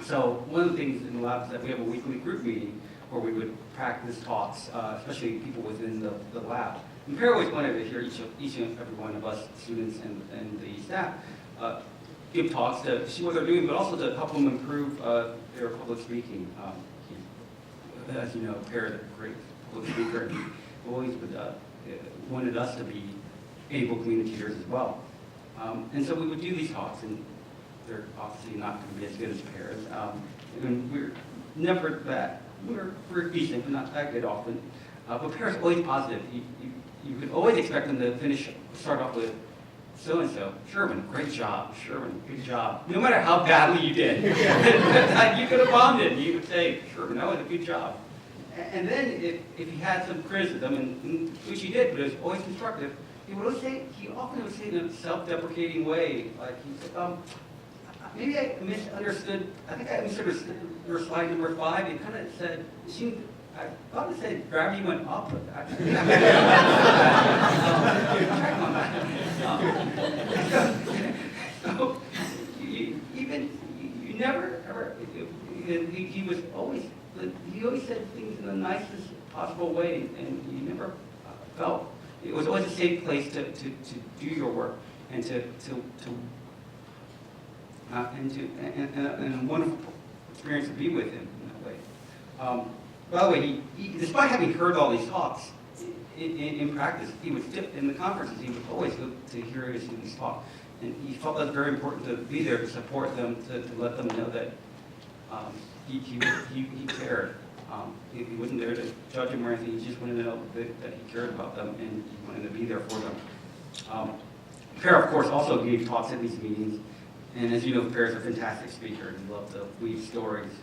So one of the things in the lab is that we have a weekly group meeting where we would practice talks, especially people within the lab. And Per always wanted to hear each and every one of us, students and the staff, give talks to see what they're doing, but also to help them improve their public speaking. As you know, Per is a great public speaker, and he always wanted us to be able communicators as well. And so we would do these talks, and they're obviously not going to be as good as Per's. And we're never that. We're decent, but not that good often. But Per's always positive. You could always expect them to start off with, so-and-so, Sherman, great job. Sherman, good job. No matter how badly you did. You could have bombed it. You would say, Sherman, that was a good job. And then if he had some criticism, and which he did, but it was always constructive, he often would say in a self-deprecating way, like he said, maybe I misunderstood, I think I misunderstood your slide number 5. It kind of said, I thought it said gravity went up, but I check on that. So you never ever, he always said things in the nicest possible way, and you never felt, it was always a safe place to do your work and and a wonderful experience to be with him in that way. By the way, he, despite having heard all these talks in practice, he would in the conferences, he would always go to hear his students talk. And he felt that it was very important to be there to support them, to let them know that he cared. He wasn't there to judge them or anything. He just wanted to know that he cared about them and he wanted to be there for them. Per, of course, also gave talks at these meetings. And as you know, Per is a fantastic speaker. He loved to weave stories.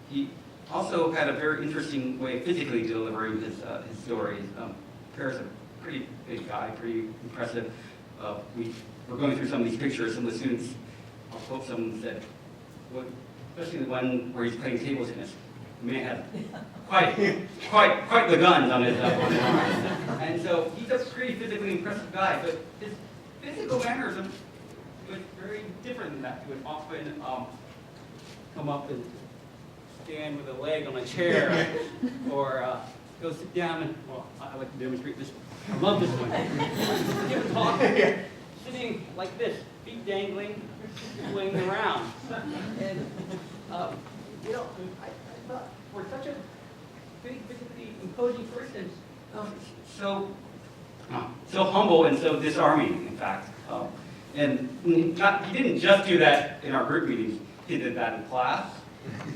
He also had a very interesting way of physically delivering his stories. Per is a pretty big guy, pretty impressive. We were going through some of these pictures. Some of the students, I'll quote someone said, especially the one where he's playing table tennis. The man had quite the guns on his arms. And so he's a pretty physically impressive guy, but his physical mannerism was very different than that. He would often come up and stand with a leg on a chair, or go sit down and, well, I like to demonstrate this. I love this one. Give a talk, sitting like this, feet dangling, swinging around. And, you know, I thought, for such a big, physically imposing person, so humble and so disarming, in fact. And he didn't just do that in our group meetings. He did that in class.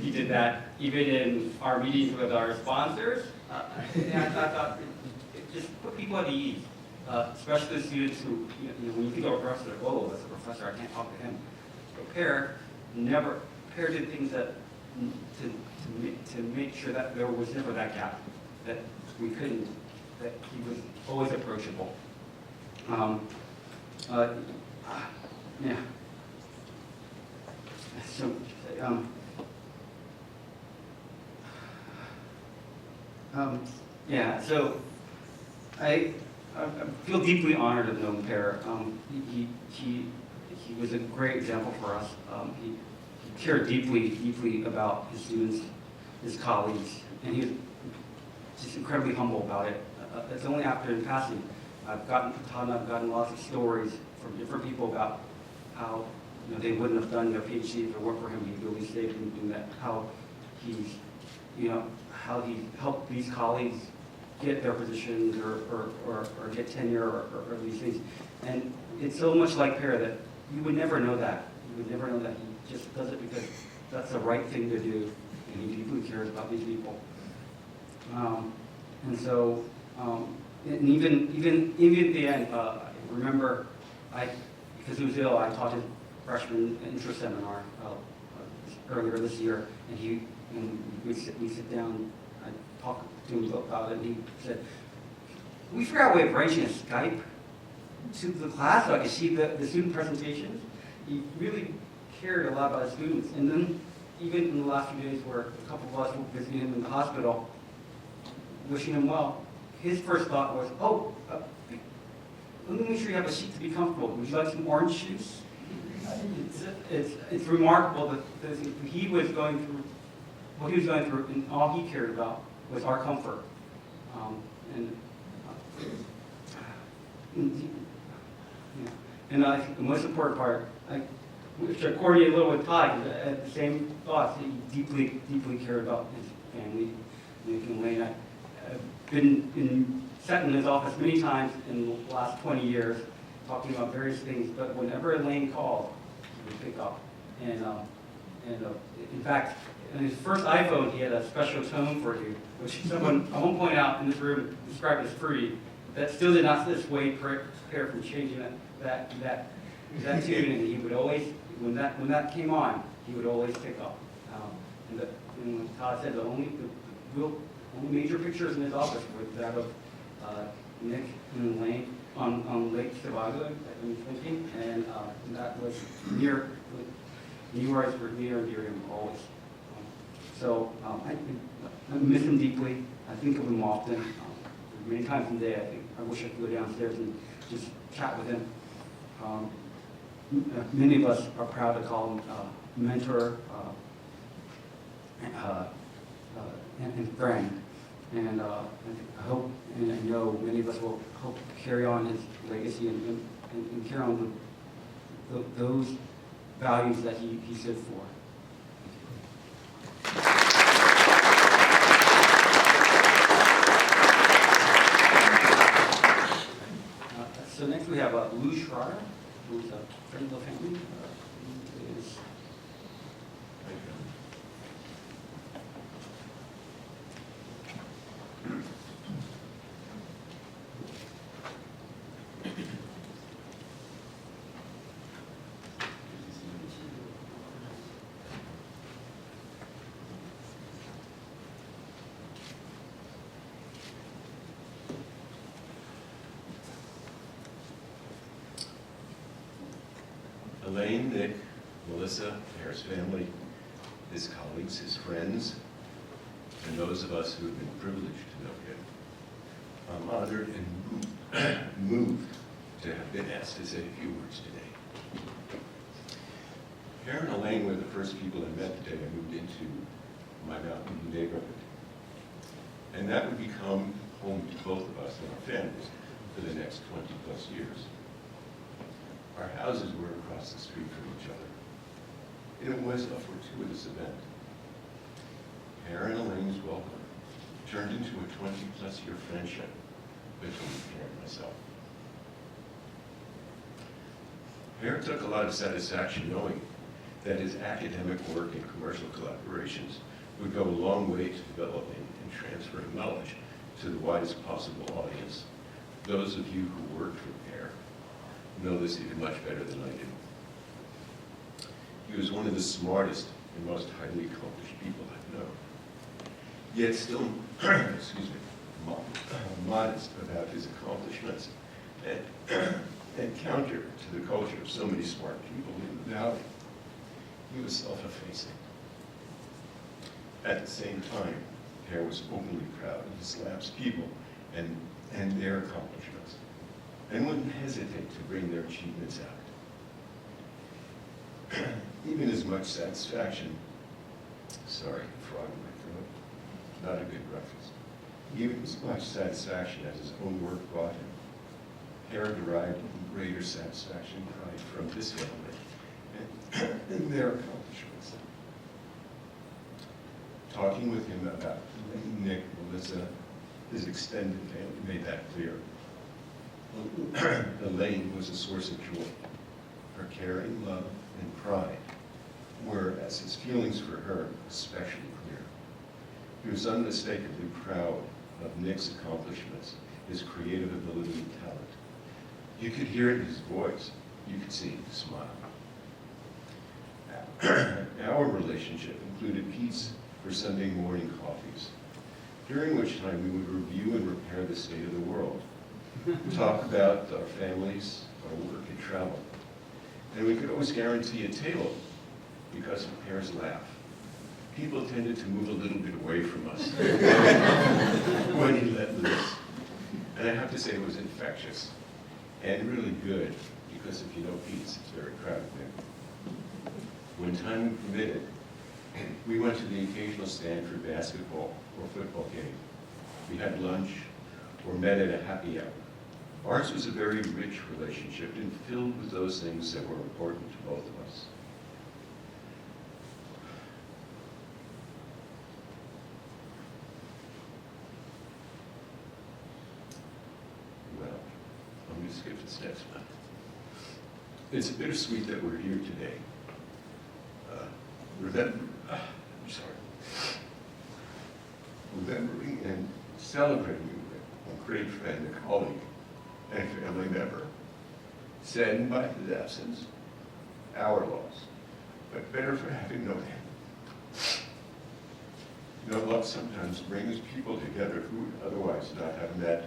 He did that even in our meetings with our sponsors. And I thought it just put people at ease, especially the students who, when you think of a professor, like, oh, that's a professor, I can't talk to him. But Per did things that to make sure that there was never that gap, that we couldn't, that he was always approachable. Yeah. So, yeah. So, I feel deeply honored to have known Per. He was a great example for us. He cared deeply about his students, his colleagues, and he was just incredibly humble about it. It's only after in passing I've gotten lots of stories from different people about how they wouldn't have done their PhD if it weren't for him. He really stayed in doing that. How he helped these colleagues get their positions or get tenure or these things. And it's so much like Per that you would never know that. You would never know that he just does it because that's the right thing to do, and he deeply cares about these people. And so, and even at the end, I remember because he was ill, I taught his freshman intro seminar earlier this year, and we sit down, I talked to him about it, and he said, we figured out a way of arranging a Skype to the class so I could see the student presentations. He really cared a lot about his students. And then even in the last few days where a couple of us were visiting him in the hospital, wishing him well, his first thought was, let me make sure you have a seat to be comfortable. Would you like some orange juice? It's remarkable that he was going through, what he was going through, and all he cared about was our comfort. And I think the most important part which I coordinated a little with Todd, 'cause I had the same thoughts, that he deeply cared about his family, Nick and Elaine. I've been sat in his office many times in the last 20 years, talking about various things, but whenever Elaine called, he would pick up. And in fact, on his first iPhone, he had a special tone for you, which someone, I won't point out in this room, described as free. That still did not dissuade Per from changing that tune, and he would always, when that came on, he would always pick up. And when Todd said the only major pictures in his office were that of Nick and Elaine on Lake Sebago, I'm thinking, and that was near, New York were near and dear to him always. So I miss him deeply. I think of him often. Many times a day, I wish I could go downstairs and just chat with him. Many of us are proud to call him mentor and friend. And I hope and I know many of us will hope to carry on his legacy and carry on those values that he stood for. So next we have Lou Schreier, who's a friend of the family. Who is Elaine, Nick, Melissa, Pear's family, his colleagues, his friends, and those of us who have been privileged to know him. I'm honored and moved to have been asked to say a few words today. Pear and Elaine were the first people I met the day I moved into my Mountain View neighborhood. And that would become home to both of us and our families for the next 20 plus years. Our houses were across the street from each other. And it was a fortuitous event. Pear and Elaine's welcome turned into a 20-plus year friendship between Pear and myself. Pear took a lot of satisfaction knowing that his academic work and commercial collaborations would go a long way to developing and transferring knowledge to the widest possible audience. Those of you who worked with Pear know this even much better than I do. He was one of the smartest and most highly accomplished people I've known, yet still, excuse me, modest about his accomplishments and counter to the culture of so many smart people in the Valley. He was self-effacing. At the same time, Pear was openly proud of his lab's people and their accomplishments, and wouldn't hesitate to bring their achievements out. Even as much satisfaction, sorry, frog in my throat, not a good breakfast. Even as much satisfaction as his own work brought him, Pear derived even greater satisfaction and pride from this family and their accomplishments. Talking with him about Nick, Melissa, his extended family made that clear. Elaine was a source of joy. Her caring, love, and pride were, as his feelings for her, especially clear. He was unmistakably proud of Nick's accomplishments, his creative ability and talent. You could hear it in his voice. You could see his smile. Our relationship included peace for Sunday morning coffees, during which time we would review and repair the state of the world, talk about our families, our work and travel. And we could always guarantee a table because of Pear's laugh. People tended to move a little bit away from us when he let loose. And I have to say it was infectious and really good, because if you know Pete, it's very proud of him. When time permitted, we went to the occasional Stanford basketball or football game. We had lunch or met at a happy hour. Ours was a very rich relationship and filled with those things that were important to both of us. Well, let me skip the steps now. It's bittersweet that we're here today. Remembering and celebrating a great friend, a colleague, and family member, saddened by his absence, our loss, but better for having known him. You know, love sometimes brings people together who would otherwise not have met,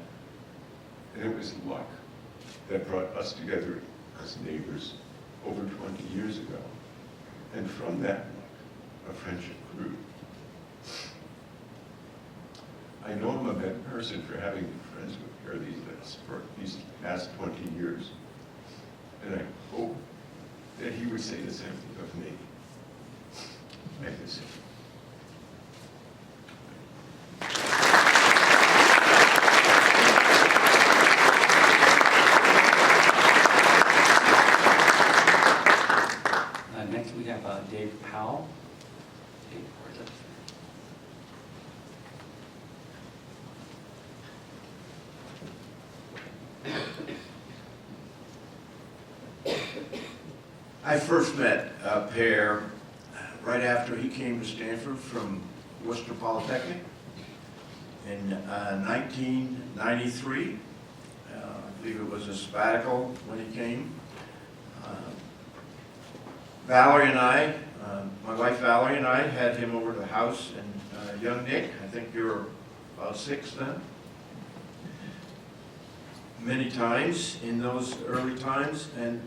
and it was luck that brought us together as neighbors over 20 years ago. And from that luck, a friendship grew. I know I'm a bad person for having been friends with her for these past 20 years. And I hope that he would say the same thing of me. I miss him. Next we have Dave Powell. Dave, where's that? I first met Per right after he came to Stanford from Worcester Polytechnic in 1993. I believe it was a sabbatical when he came. Valerie and I, my wife Valerie and I, had him over to the house, and young Nick, I think you were about 6 then, many times in those early times, and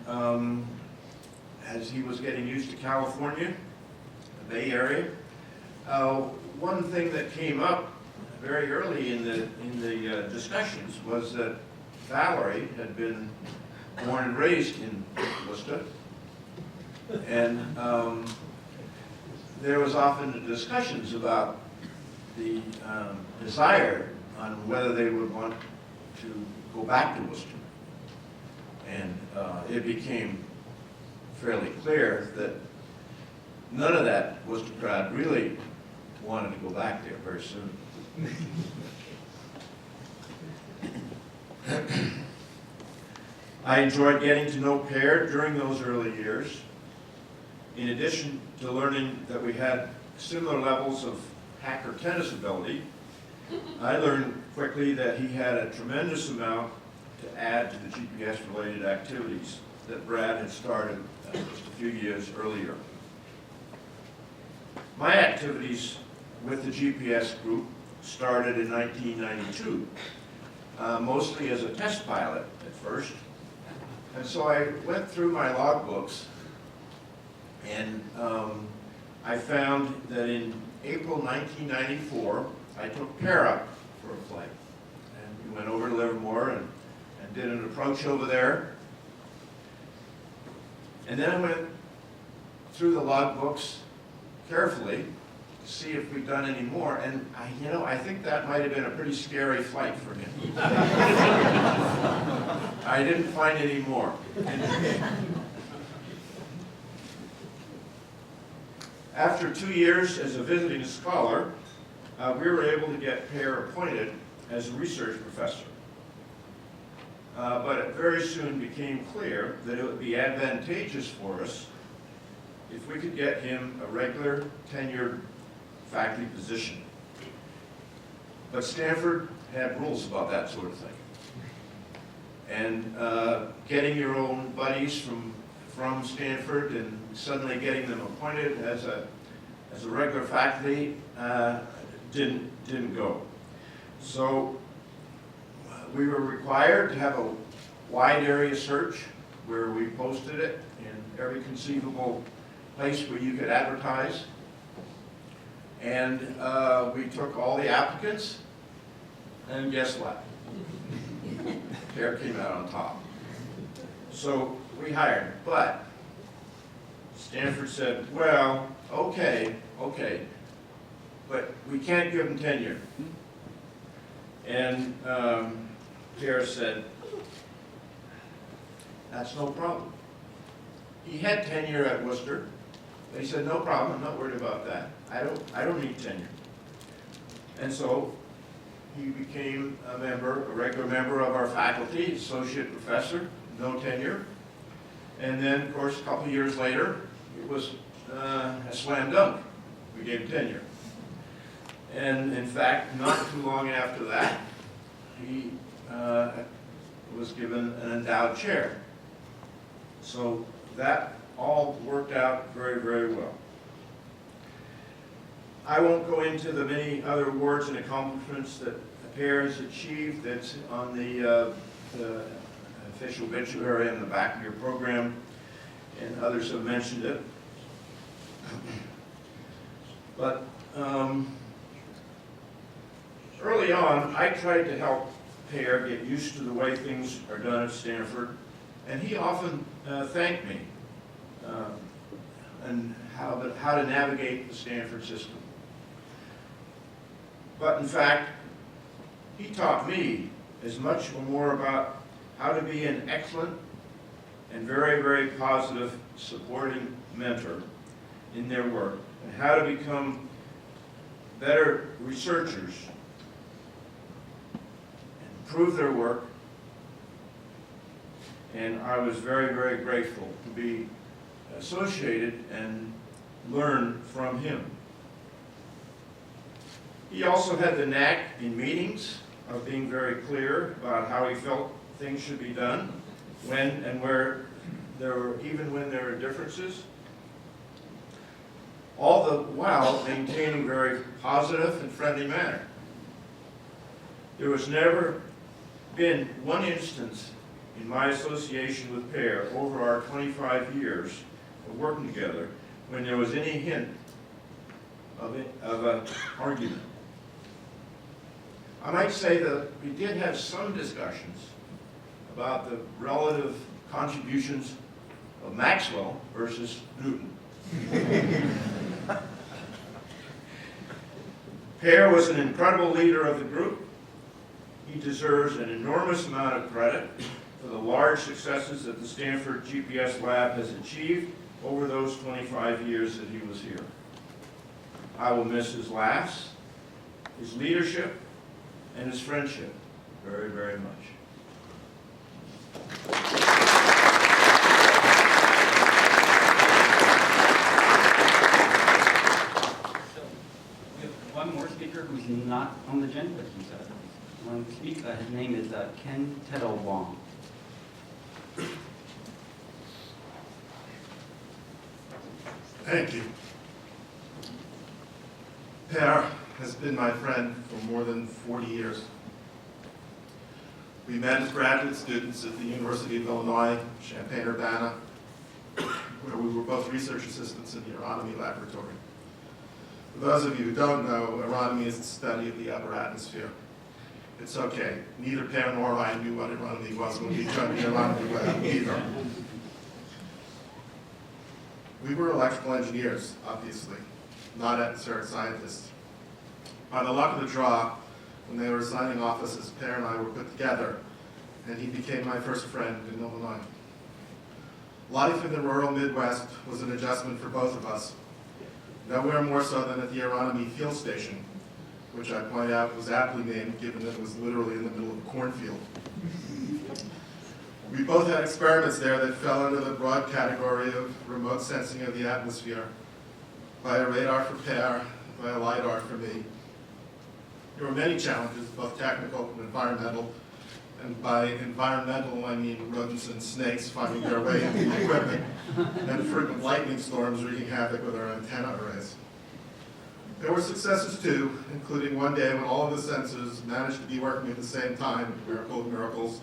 as he was getting used to California, the Bay Area, one thing that came up very early in the discussions was that Valerie had been born and raised in Worcester, and there was often discussions about the desire on whether they would want to go back to Worcester. And it became fairly clear that none of that Worcester crowd really wanted to go back there very soon. I enjoyed getting to know Per during those early years. In addition to learning that we had similar levels of hacker tennis ability, I learned quickly that he had a tremendous amount to add to the GPS-related activities that Brad had started just a few years earlier. My activities with the GPS group started in 1992, mostly as a test pilot at first. And so I went through my logbooks, and I found that in April 1994, I took Per up for a flight. And we went over to Livermore and did an approach over there. And then I went through the logbooks carefully to see if we'd done any more. And I think that might have been a pretty scary flight for him. I didn't find any more. After 2 years as a visiting scholar, we were able to get Per appointed as a research professor. But it very soon became clear that it would be advantageous for us if we could get him a regular tenured faculty position. But Stanford had rules about that sort of thing. And getting your own buddies from Stanford and suddenly getting them appointed as a regular faculty didn't go. So we were required to have a wide area search where we posted it in every conceivable place where you could advertise. And we took all the applicants, and guess what? Per came out on top. So we hired him, but Stanford said, well, okay, but we can't give him tenure. And Per said, That's no problem. He had tenure at Worcester. They said, no problem, I'm not worried about that. I don't need tenure. And so he became a regular member of our faculty, associate professor, no tenure. And then, of course, a couple of years later, it was a slam dunk. We gave him tenure. And in fact, not too long after that, he was given an endowed chair. So that all worked out very, very well. I won't go into the many other awards and accomplishments that Per has achieved. That's on the official obituary in the back of your program, and others have mentioned it. But early on, I tried to help Per get used to the way things are done at Stanford, and he often thanked me and how to navigate the Stanford system. But in fact, he taught me as much or more about how to be an excellent and very, very positive supporting mentor in their work, and how to become better researchers and improve their work. And I was very, very grateful to be associated and learn from him. He also had the knack in meetings of being very clear about how he felt things should be done, when and where there were, even when there were differences, all the while maintaining a very positive and friendly manner. There was never been one instance in my association with Per over our 25 years of working together when there was any hint of an argument. I might say that we did have some discussions about the relative contributions of Maxwell versus Newton. Per was an incredible leader of the group. He deserves an enormous amount of credit for the large successes that the Stanford GPS lab has achieved over those 25 years that he was here. I will miss his laughs, his leadership, and his friendship very, very much. So we have one more speaker who's not on the agenda, but he's wanting to speak. His name is Ken Tedo Wong. Thank you. Per has been my friend for more than 40 years. We met as graduate students at the University of Illinois, Champaign-Urbana, where we were both research assistants in the aeronomy laboratory. For those of you who don't know, aeronomy is the study of the upper atmosphere. It's okay. Neither Per nor I knew what aeronomy was when we joined the aeronomy lab either. We were electrical engineers, obviously, not atmospheric scientists. By the luck of the draw, when they were assigning offices, Per and I were put together, and he became my first friend in Illinois. Life in the rural Midwest was an adjustment for both of us, nowhere more so than at the aeronomy field station, which I point out was aptly named given that it was literally in the middle of a cornfield. We both had experiments there that fell under the broad category of remote sensing of the atmosphere, by a radar for Per, by a LiDAR for me. There were many challenges, both technical and environmental, and by environmental I mean rodents and snakes finding their way into the equipment, and frequent lightning storms wreaking havoc with our antenna arrays. There were successes too, including one day when all of the sensors managed to be working at the same time, miracle of miracles,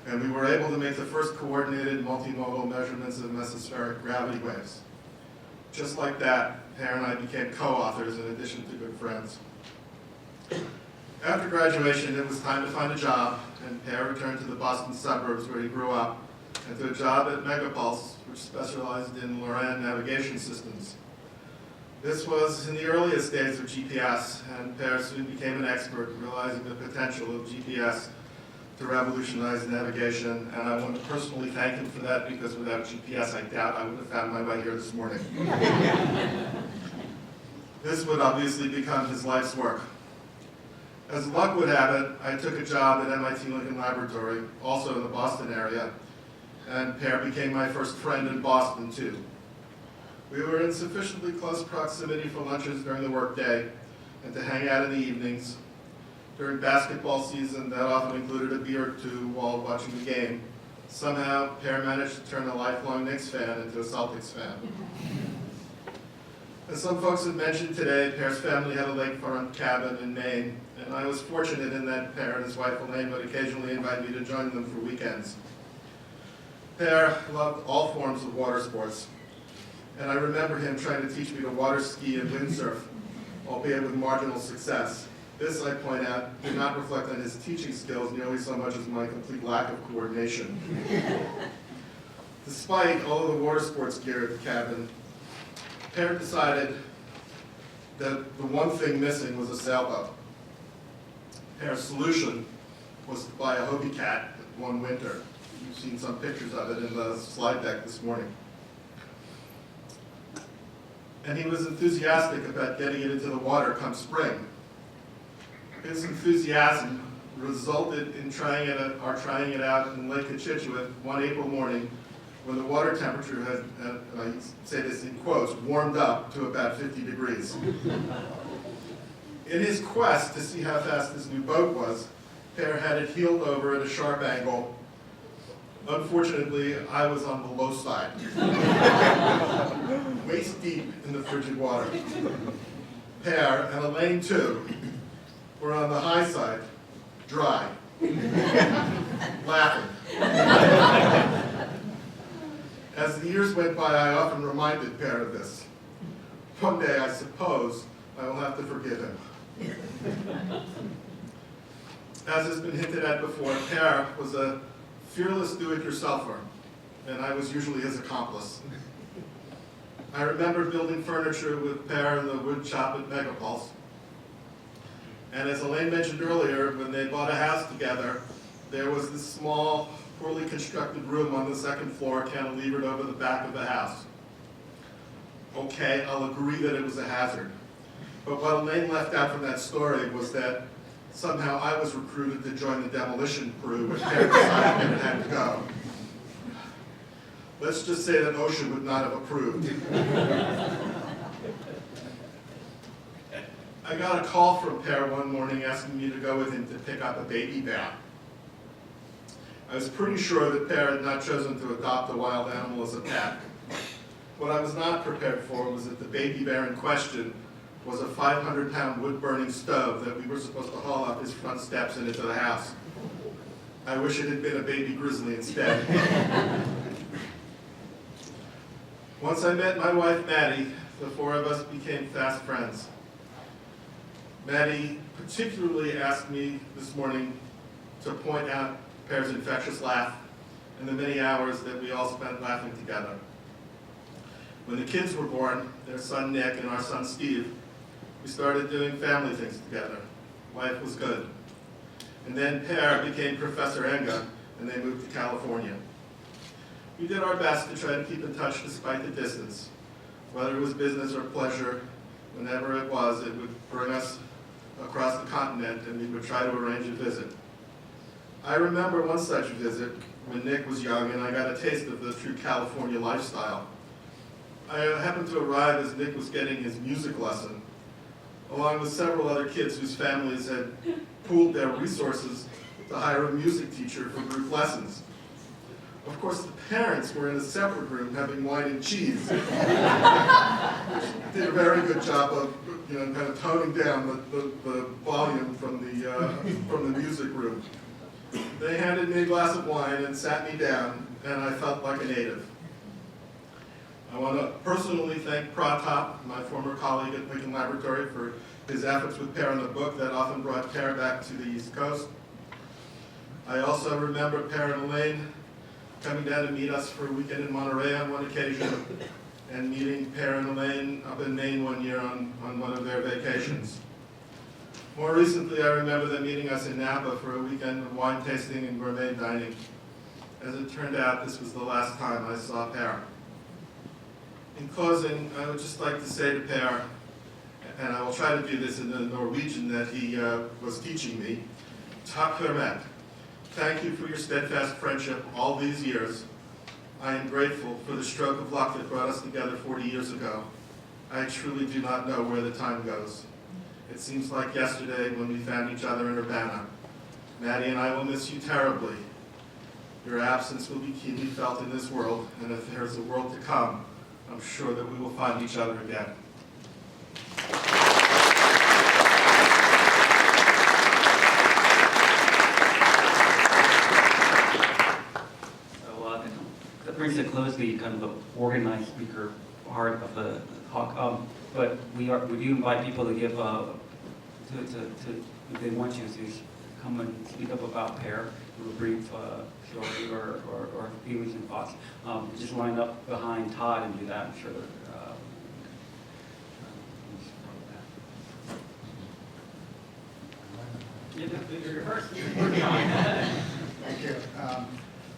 and we were able to make the first coordinated multimodal measurements of mesospheric gravity waves. Just like that, Per and I became co-authors in addition to good friends. After graduation, it was time to find a job, and Per returned to the Boston suburbs where he grew up, and to a job at Megapulse, which specialized in LORAN navigation systems. This was in the earliest days of GPS, and Per soon became an expert, realizing the potential of GPS to revolutionize navigation, and I want to personally thank him for that, because without GPS, I doubt I would have found my way here this morning. This would obviously become his life's work. As luck would have it, I took a job at MIT Lincoln Laboratory, also in the Boston area, and Per became my first friend in Boston, too. We were in sufficiently close proximity for lunches during the workday and to hang out in the evenings. During basketball season, that often included a beer or two while watching the game. Somehow, Per managed to turn a lifelong Knicks fan into a Celtics fan. As some folks have mentioned today, Per's family had a lakefront cabin in Maine, and I was fortunate in that Per and his wife Elaine would occasionally invite me to join them for weekends. Per loved all forms of water sports, and I remember him trying to teach me to water ski and windsurf, albeit with marginal success. This, I point out, did not reflect on his teaching skills nearly so much as my complete lack of coordination. Despite all of the water sports gear at the cabin, Per decided that the one thing missing was a sailboat. Per's solution was to buy a Hobie Cat one winter. You've seen some pictures of it in the slide deck this morning. And he was enthusiastic about getting it into the water come spring. His enthusiasm resulted in trying it out in Lake Cochituate one April morning when the water temperature had, I say this in quotes, warmed up to about 50 degrees. In his quest to see how fast this new boat was, Per had it heeled over at a sharp angle. Unfortunately, I was on the low side, waist deep in the frigid water. Per, and Elaine too, were on the high side, dry, laughing. As the years went by, I often reminded Per of this. One day, I suppose, I will have to forgive him. As has been hinted at before, Per was a fearless do-it-yourselfer, and I was usually his accomplice. I remember building furniture with Per in the wood shop at Megapulse. And as Elaine mentioned earlier, when they bought a house together, there was this small, poorly constructed room on the second floor cantilevered over the back of the house. Okay, I'll agree that it was a hazard. But what Elaine left out from that story was that somehow I was recruited to join the demolition crew when Per decided that it had to go. Let's just say that OSHA would not have approved. I got a call from Per one morning asking me to go with him to pick up a baby bear. I was pretty sure that Per had not chosen to adopt a wild animal as a pet. What I was not prepared for was that the baby bear in question was a 500-pound wood-burning stove that we were supposed to haul up his front steps and into the house. I wish it had been a baby grizzly instead. Once I met my wife, Maddie, the four of us became fast friends. Maddie particularly asked me this morning to point out Per's infectious laugh and the many hours that we all spent laughing together. When the kids were born, their son Nick and our son Steve, we started doing family things together. Life was good. And then Per became Professor Enge, and they moved to California. We did our best to try to keep in touch despite the distance. Whether it was business or pleasure, whenever it was, it would bring us across the continent, and we would try to arrange a visit. I remember one such visit when Nick was young, and I got a taste of the true California lifestyle. I happened to arrive as Nick was getting his music lesson, along with several other kids whose families had pooled their resources to hire a music teacher for group lessons. Of course, the parents were in a separate room having wine and cheese. Did a very good job of, kind of toning down the volume from the music room. They handed me a glass of wine and sat me down, and I felt like a native. I want to personally thank Pratap, my former colleague at Lincoln Laboratory, for his efforts with Per in the book that often brought Per back to the East Coast. I also remember Per and Elaine coming down to meet us for a weekend in Monterey on one occasion, and meeting Per and Elaine up in Maine one year on one of their vacations. More recently, I remember them meeting us in Napa for a weekend of wine tasting and gourmet dining. As it turned out, this was the last time I saw Per. In closing, I would just like to say to Per, and I will try to do this in the Norwegian that he was teaching me, Takk Hørmet. Thank you for your steadfast friendship all these years. I am grateful for the stroke of luck that brought us together 40 years ago. I truly do not know where the time goes. It seems like yesterday when we found each other in Urbana. Maddie and I will miss you terribly. Your absence will be keenly felt in this world, and if there is a world to come, I'm sure that we will find each other again. So that brings to close the kind of the organized speaker part of the talk. But we do invite people to give if they want you to come and speak up about Per, do a brief story or feelings and thoughts. Just line up behind Todd and do that. I'm sure. You're first. Thank you.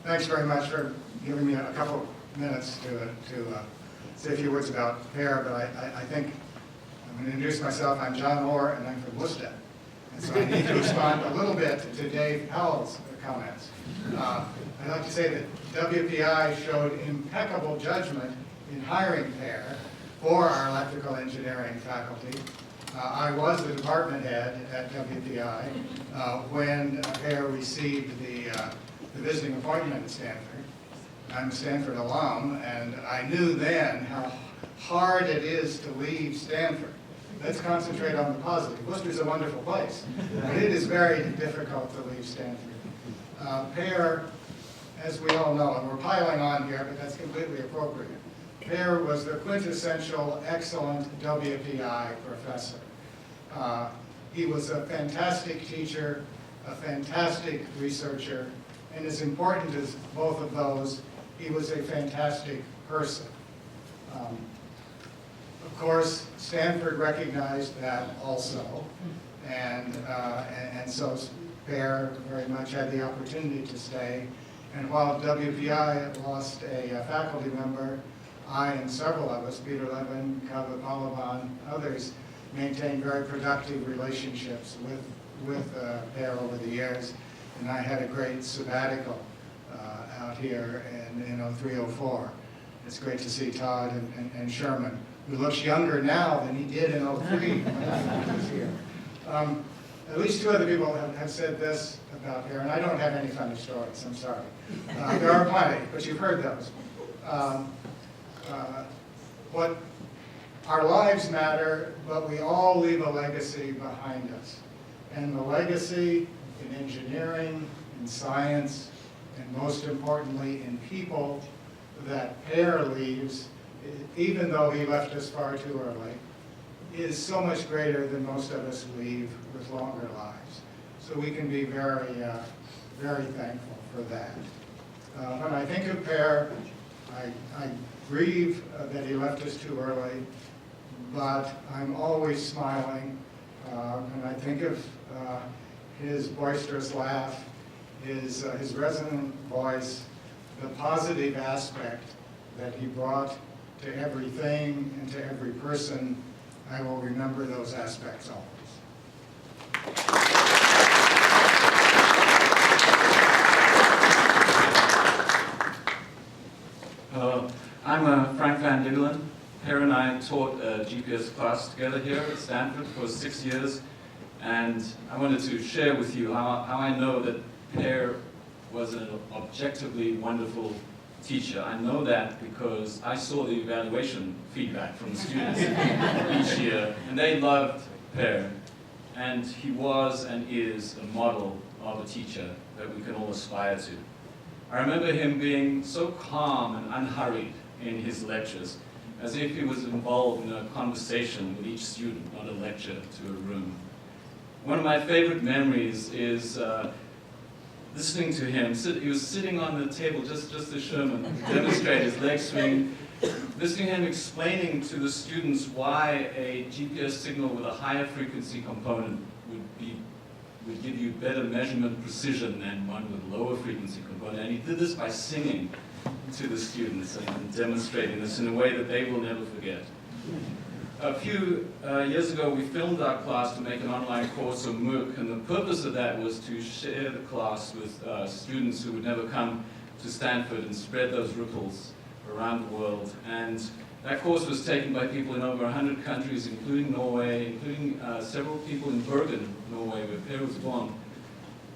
Thanks very much for giving me a couple minutes to say a few words about Per, but I think I'm going to introduce myself. I'm John Orr, and I'm from Worcester. And so I need to respond a little bit to Dave Powell's comments. I'd like to say that WPI showed impeccable judgment in hiring Per for our electrical engineering faculty. I was the department head at WPI when Per received the visiting appointment at Stanford. I'm a Stanford alum, and I knew then how hard it is to leave Stanford. Let's concentrate on the positive. Worcester's a wonderful place, but it is very difficult to leave Stanford. Per, as we all know, and we're piling on here, but that's completely appropriate. Per was the quintessential excellent WPI professor. He was a fantastic teacher, a fantastic researcher, and as important as both of those, he was a fantastic person. Of course, Stanford recognized that also, and so Per very much had the opportunity to stay. And while WPI lost a faculty member, I and several of us, Peter Levin, Kava Palavan, others, maintained very productive relationships with Per over the years. And I had a great sabbatical out here in 03-04. It's great to see Todd and Sherman, who looks younger now than he did in 03 when he was here. At least two other people have said this about Per, and I don't have any funny stories, I'm sorry. There are plenty, but you've heard those. What our lives matter, but we all leave a legacy behind us. And the legacy in engineering, in science, and most importantly in people that Per leaves, even though he left us far too early, is so much greater than most of us leave with longer lives. So we can be very, very thankful for that. When I think of Per, I grieve that he left us too early, but I'm always smiling. And I think of his boisterous laugh, his resonant voice, the positive aspect that he brought to everything and to every person. I will remember those aspects always. I'm Frank Van Diggelen. Per and I taught a GPS class together here at Stanford for 6 years, and I wanted to share with you how I know that Per was an objectively wonderful teacher. I know that because I saw the evaluation feedback from the students each year, and they loved Per, and he was and is a model of a teacher that we can all aspire to. I remember him being so calm and unhurried in his lectures, as if he was involved in a conversation with each student, not a lecture to a room. One of my favorite memories is listening to him. He was sitting on the table just as Sherman demonstrated his leg swing, listening to him explaining to the students why a GPS signal with a higher frequency component would give you better measurement precision than one with lower frequency component. And he did this by singing to the students and demonstrating this in a way that they will never forget. A few years ago, we filmed our class to make an online course of MOOC, and the purpose of that was to share the class with students who would never come to Stanford and spread those ripples around the world. And that course was taken by people in over 100 countries, including Norway, including several people in Bergen, Norway, where Per was born.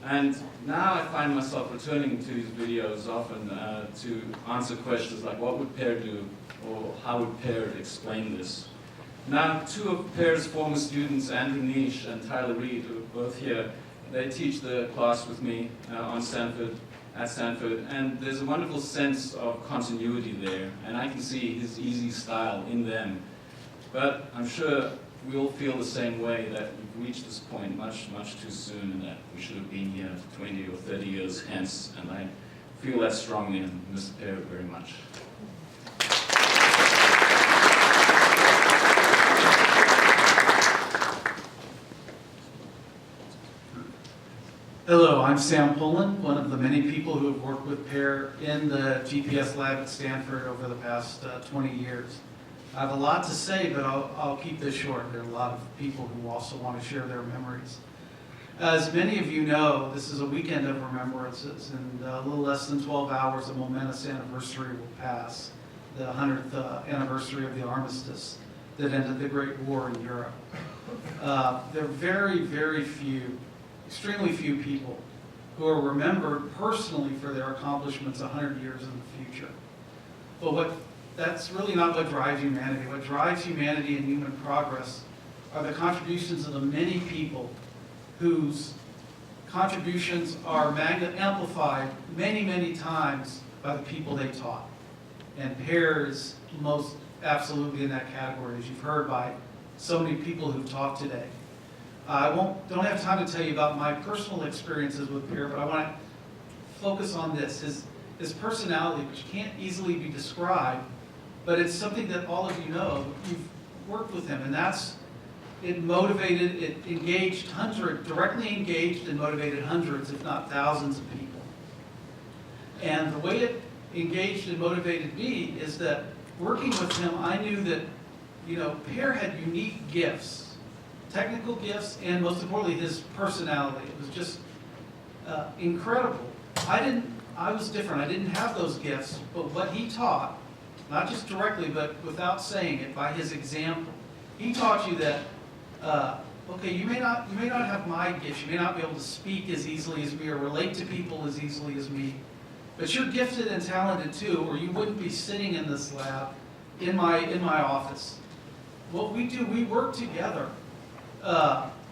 And now I find myself returning to these videos often to answer questions like, what would Per do? Or how would Per explain this? Now, two of Per's former students, Andrew Nish and Tyler Reed, who are both here, they teach the class with me at Stanford, and there's a wonderful sense of continuity there, and I can see his easy style in them. But I'm sure we all feel the same way, that we've reached this point much, much too soon, and that we should have been here 20 or 30 years hence, and I feel that strongly and miss Per very much. Hello, I'm Sam Pullen, one of the many people who have worked with Per in the GPS lab at Stanford over the past 20 years. I have a lot to say, but I'll keep this short. There are a lot of people who also want to share their memories. As many of you know, this is a weekend of remembrances. In a little less than 12 hours, a momentous anniversary will pass, the 100th anniversary of the armistice that ended the Great War in Europe. There are very, very few, extremely few people who are remembered personally for their accomplishments 100 years in the future. But that's really not what drives humanity. What drives humanity and human progress are the contributions of the many people whose contributions are amplified many, many times by the people they taught. And Per is most absolutely in that category, as you've heard by so many people who've talked today. I don't have time to tell you about my personal experiences with Per, but I want to focus on this. His personality, which can't easily be described, but it's something that all of you know. You've worked with him, and it motivated, it engaged directly engaged and motivated hundreds, if not thousands of people. And the way it engaged and motivated me is that working with him, I knew that, Per had unique gifts. Technical gifts, and most importantly, his personality. It was just incredible. I was different. I didn't have those gifts, but what he taught, not just directly, but without saying it, by his example, he taught you that, okay, you may not have my gifts, you may not be able to speak as easily as me or relate to people as easily as me, but you're gifted and talented too, or you wouldn't be sitting in this lab, in my office. What we do, we work together.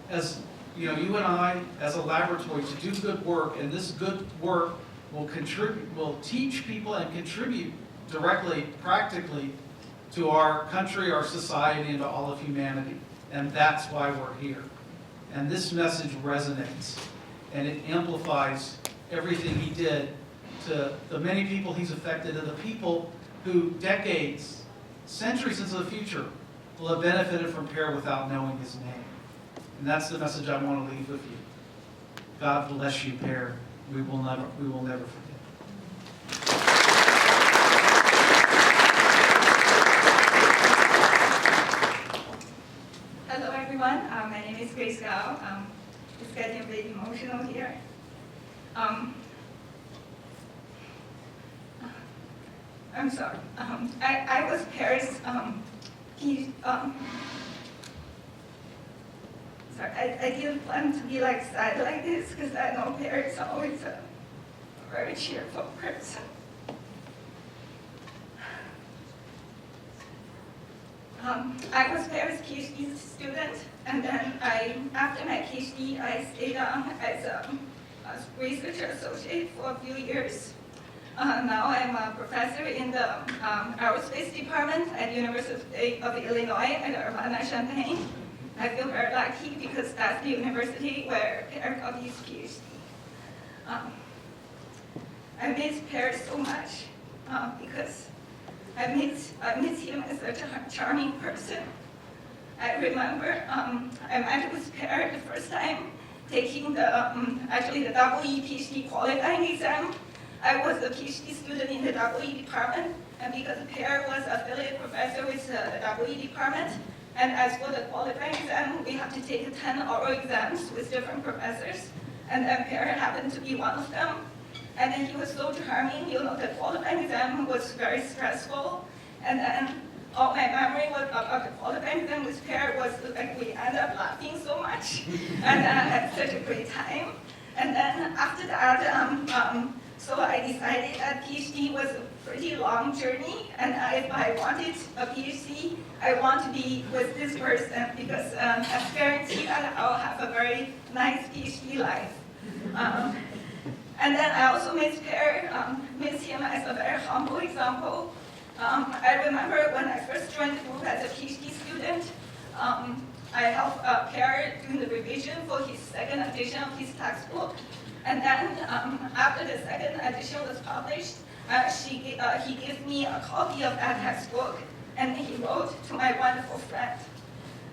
As you and I, as a laboratory, to do good work, and this good work will teach people and contribute directly, practically, to our country, our society, and to all of humanity. And that's why we're here. And this message resonates, and it amplifies everything he did to the many people he's affected, and the people who decades, centuries into the future, will have benefited from Per without knowing his name. And that's the message I want to leave with you. God bless you, Per. We will never forget. Hello, everyone. My name is Grace Gao. It's getting a bit emotional here. I'm sorry. I was Per's. Sorry, I didn't plan to be sad like this because I know Per is always a very cheerful person. I was Per's PhD student, and then after my PhD, I stayed on as a research associate for a few years. Now I'm a professor in the aerospace department at the University of Illinois at Urbana-Champaign. I feel very lucky because that's the university where Per got his PhD. I miss Per so much because I miss him as such a charming person. I remember I met with Per the first time taking the, actually the EE PhD qualifying exam. I was a PhD student in the EE department, and because Per was affiliate professor with the EE department, and as for the qualifying exam, we have to take 10 oral exams with different professors, and then Per happened to be one of them. And then he was so charming, the qualifying exam was very stressful, and then all my memory of the qualifying exam with Per was like we ended up laughing so much, and had such a great time. And then after that, so I decided that PhD was a pretty long journey, and if I wanted a PhD, I want to be with this person because that's guaranteed that I'll have a very nice PhD life. And then I also miss Per, miss him as a very humble example. I remember when I first joined the group as a PhD student, I helped Per doing the revision for his second edition of his textbook. And then after the second edition was published, he gave me a copy of that textbook, and he wrote to my wonderful friend.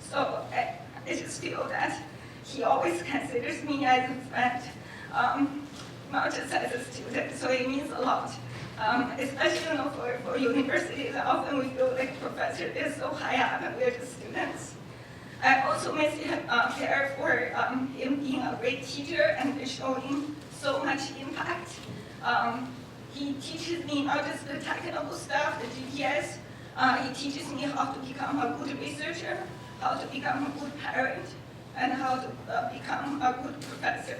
So I just feel that he always considers me as a friend, not just as a student, so it means a lot. Especially for universities, often we feel like professor is so high up and we're just students. I also miss him, Per for him being a great teacher and showing so much impact. He teaches me not just the technical stuff, the GPS, he teaches me how to become a good researcher, how to become a good parent, and how to become a good professor.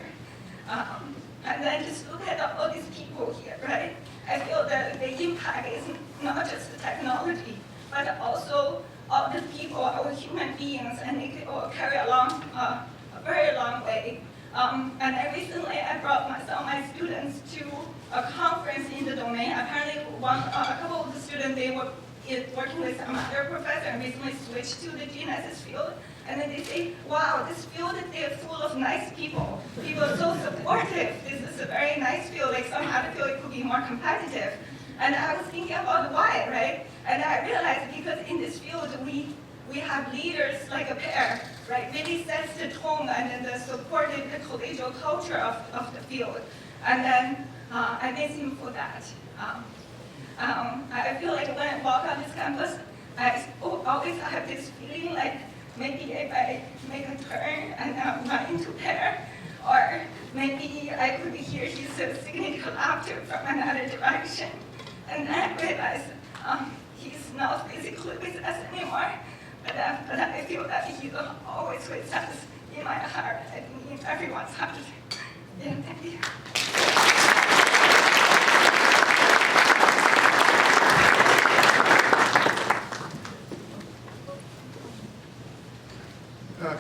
And then just look at all these people here, right? I feel that the impact is not just the technology, but also all the people, our human beings, and they will carry along a very long way. And then recently I brought my students to a conference in the domain. Apparently a couple of the students, they were working with some other professor and recently switched to the genesis field. And then they say, wow, this field, they're full of nice people. People are so supportive. This is a very nice field. Like some other field, it could be more competitive. And I was thinking about why, right? And I realized because in this field, we have leaders like a Per, right? Really sets the tone and then the supported the collegial culture of the field. And then I miss him for that. I feel like when I walk on this campus, I always have this feeling like maybe if I make a turn and run into Per, or maybe I could hear his signature laughter from another direction. And then I realized he's not physically with us anymore, but I feel that he's always with us in my heart and in everyone's heart. Yeah, thank you.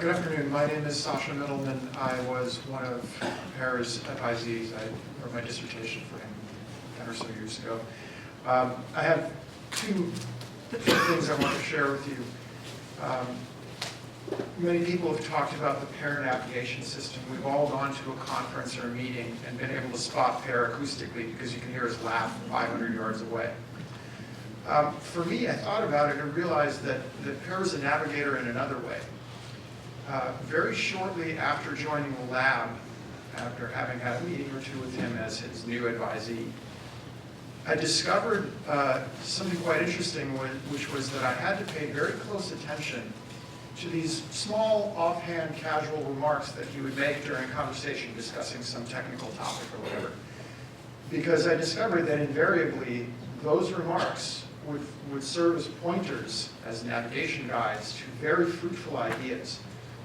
Good afternoon. My name is Sasha Middleman. I was one of Per's advisees. I wrote my dissertation for him 10 or so years ago. I have two things I want to share with you. Many people have talked about the Per navigation system. We've all gone to a conference or a meeting and been able to spot Per acoustically because you can hear his laugh 500 yards away. For me, I thought about it and realized that Per is a navigator in another way. Very shortly after joining the lab, after having had a meeting or two with him as his new advisee, I discovered something quite interesting, which was that I had to pay very close attention to these small, offhand, casual remarks that he would make during a conversation discussing some technical topic or whatever. Because I discovered that invariably, those remarks would serve as pointers, as navigation guides to very fruitful ideas.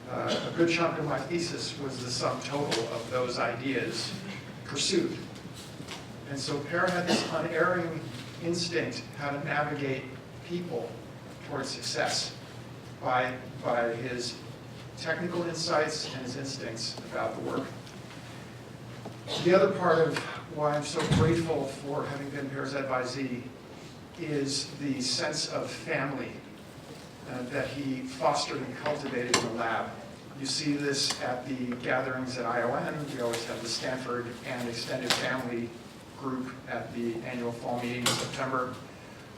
A good chunk of my thesis was the sum total of those ideas pursued. And so Per had this unerring instinct how to navigate people towards success by his technical insights and his instincts about the work. The other part of why I'm so grateful for having been Per's advisee is the sense of family that he fostered and cultivated in the lab. You see this at the gatherings at ION. We always have the Stanford and extended family group at the annual fall meeting in September.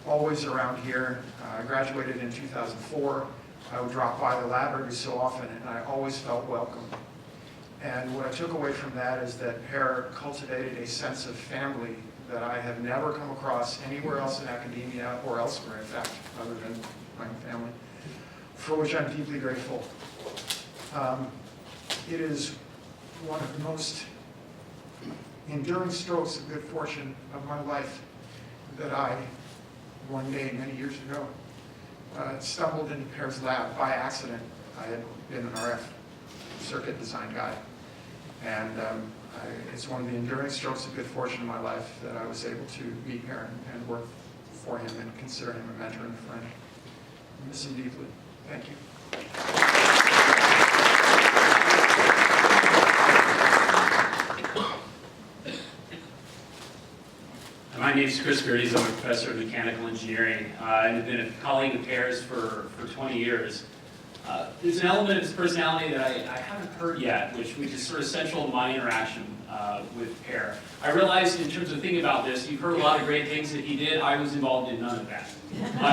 Always around here. I graduated in 2004. I would drop by the lab every so often, and I always felt welcome. And what I took away from that is that Per cultivated a sense of family that I have never come across anywhere else in academia or elsewhere, in fact, other than my own family, for which I'm deeply grateful. It is one of the most enduring strokes of good fortune of my life that I, one day many years ago, stumbled into Per's lab by accident. I had been an RF circuit design guy. And it's one of the enduring strokes of good fortune in my life that I was able to meet Per and work for him and consider him a mentor and a friend. I miss him deeply. Thank you. My name is Chris Gerdes. I'm a professor of mechanical engineering. I've been a colleague of Per's for 20 years. There's an element of his personality that I haven't heard yet, which is sort of central to my interaction with Per. I realized in terms of thinking about this, you've heard a lot of great things that he did. I was involved in none of that.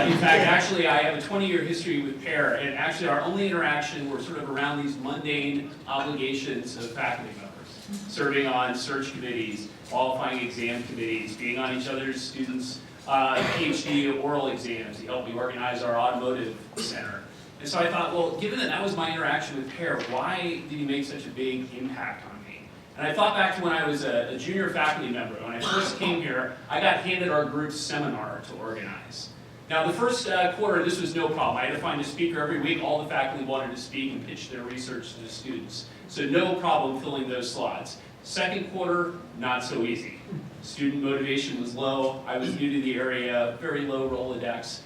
In fact, actually, I have a 20-year history with Per, and actually our only interaction were sort of around these mundane obligations of faculty members, serving on search committees, qualifying exam committees, being on each other's students' PhD oral exams. He helped me organize our automotive center. And so I thought, well, given that that was my interaction with Per, why did he make such a big impact on me? And I thought back to when I was a junior faculty member. When I first came here, I got handed our group's seminar to organize. Now, the first quarter, this was no problem. I had to find a speaker every week. All the faculty wanted to speak and pitch their research to the students. So no problem filling those slots. Second quarter, not so easy. Student motivation was low. I was new to the area, very low Rolodex.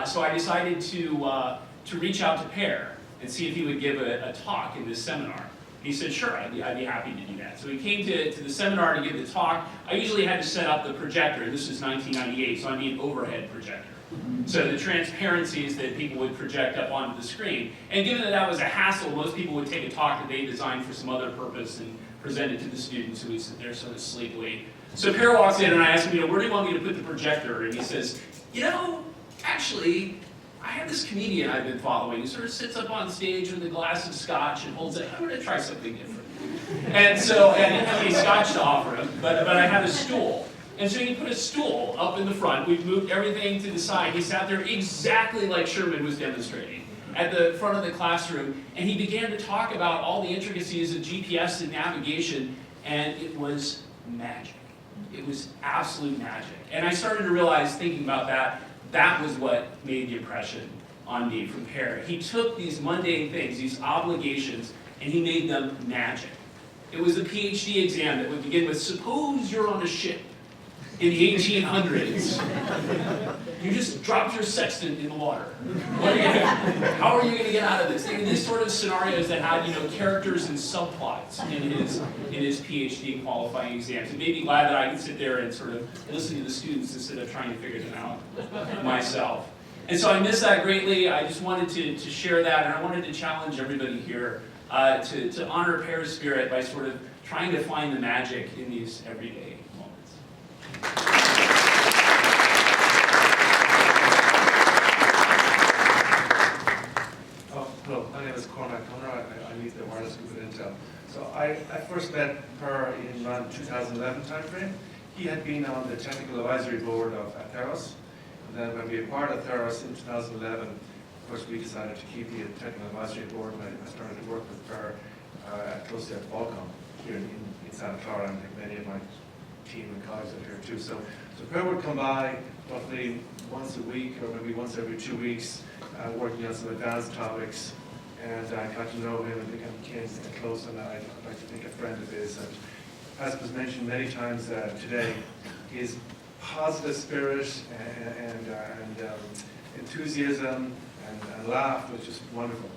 So I decided to reach out to Per and see if he would give a talk in this seminar. He said, sure, I'd be happy to do that. So he came to the seminar to give the talk. I usually had to set up the projector. This was 1998, so I need an overhead projector. So the transparencies that people would project up onto the screen. And given that that was a hassle, most people would take a talk that they designed for some other purpose and present it to the students who would sit there sort of sleepily. So Per walks in and I ask him, where do you want me to put the projector? And he says, actually, I have this comedian I've been following who sort of sits up on stage with a glass of scotch and holds it. I'm going to try something different. And so, I didn't have any scotch to offer him, but I had a stool. And so he put a stool up in the front. We've moved everything to the side. He sat there exactly like Sherman was demonstrating at the front of the classroom, and he began to talk about all the intricacies of GPS and navigation, and it was magic. It was absolute magic. And I started to realize, thinking about that, that was what made the impression on me from Per. He took these mundane things, these obligations, and he made them magic. It was a PhD exam that would begin with, suppose you're on a ship in the 1800s. You just dropped your sextant in the water. How are you going to get out of this? These sort of scenarios that had, characters and subplots in his PhD qualifying exams. It made me glad that I could sit there and sort of listen to the students instead of trying to figure them out myself. And so I miss that greatly. I just wanted to share that, and I wanted to challenge everybody here to honor Per's spirit by sort of trying to find the magic in these everyday moments. Hello, my name is Cormac Conner. I lead the wireless group at Intel. So I first met Per in around 2011 timeframe. He had been on the technical advisory board of Atheros. And then when we acquired Atheros in 2011, of course, we decided to keep the technical advisory board, and I started to work with Per closely at Qualcomm here in Santa Clara, and many of my team and colleagues are here too. So Per would come by roughly once a week or maybe once every 2 weeks, working on some advanced topics, and I got to know him and became close, and I'd like to think a friend of his. And as was mentioned many times today, his positive spirit and enthusiasm and laugh was just wonderful.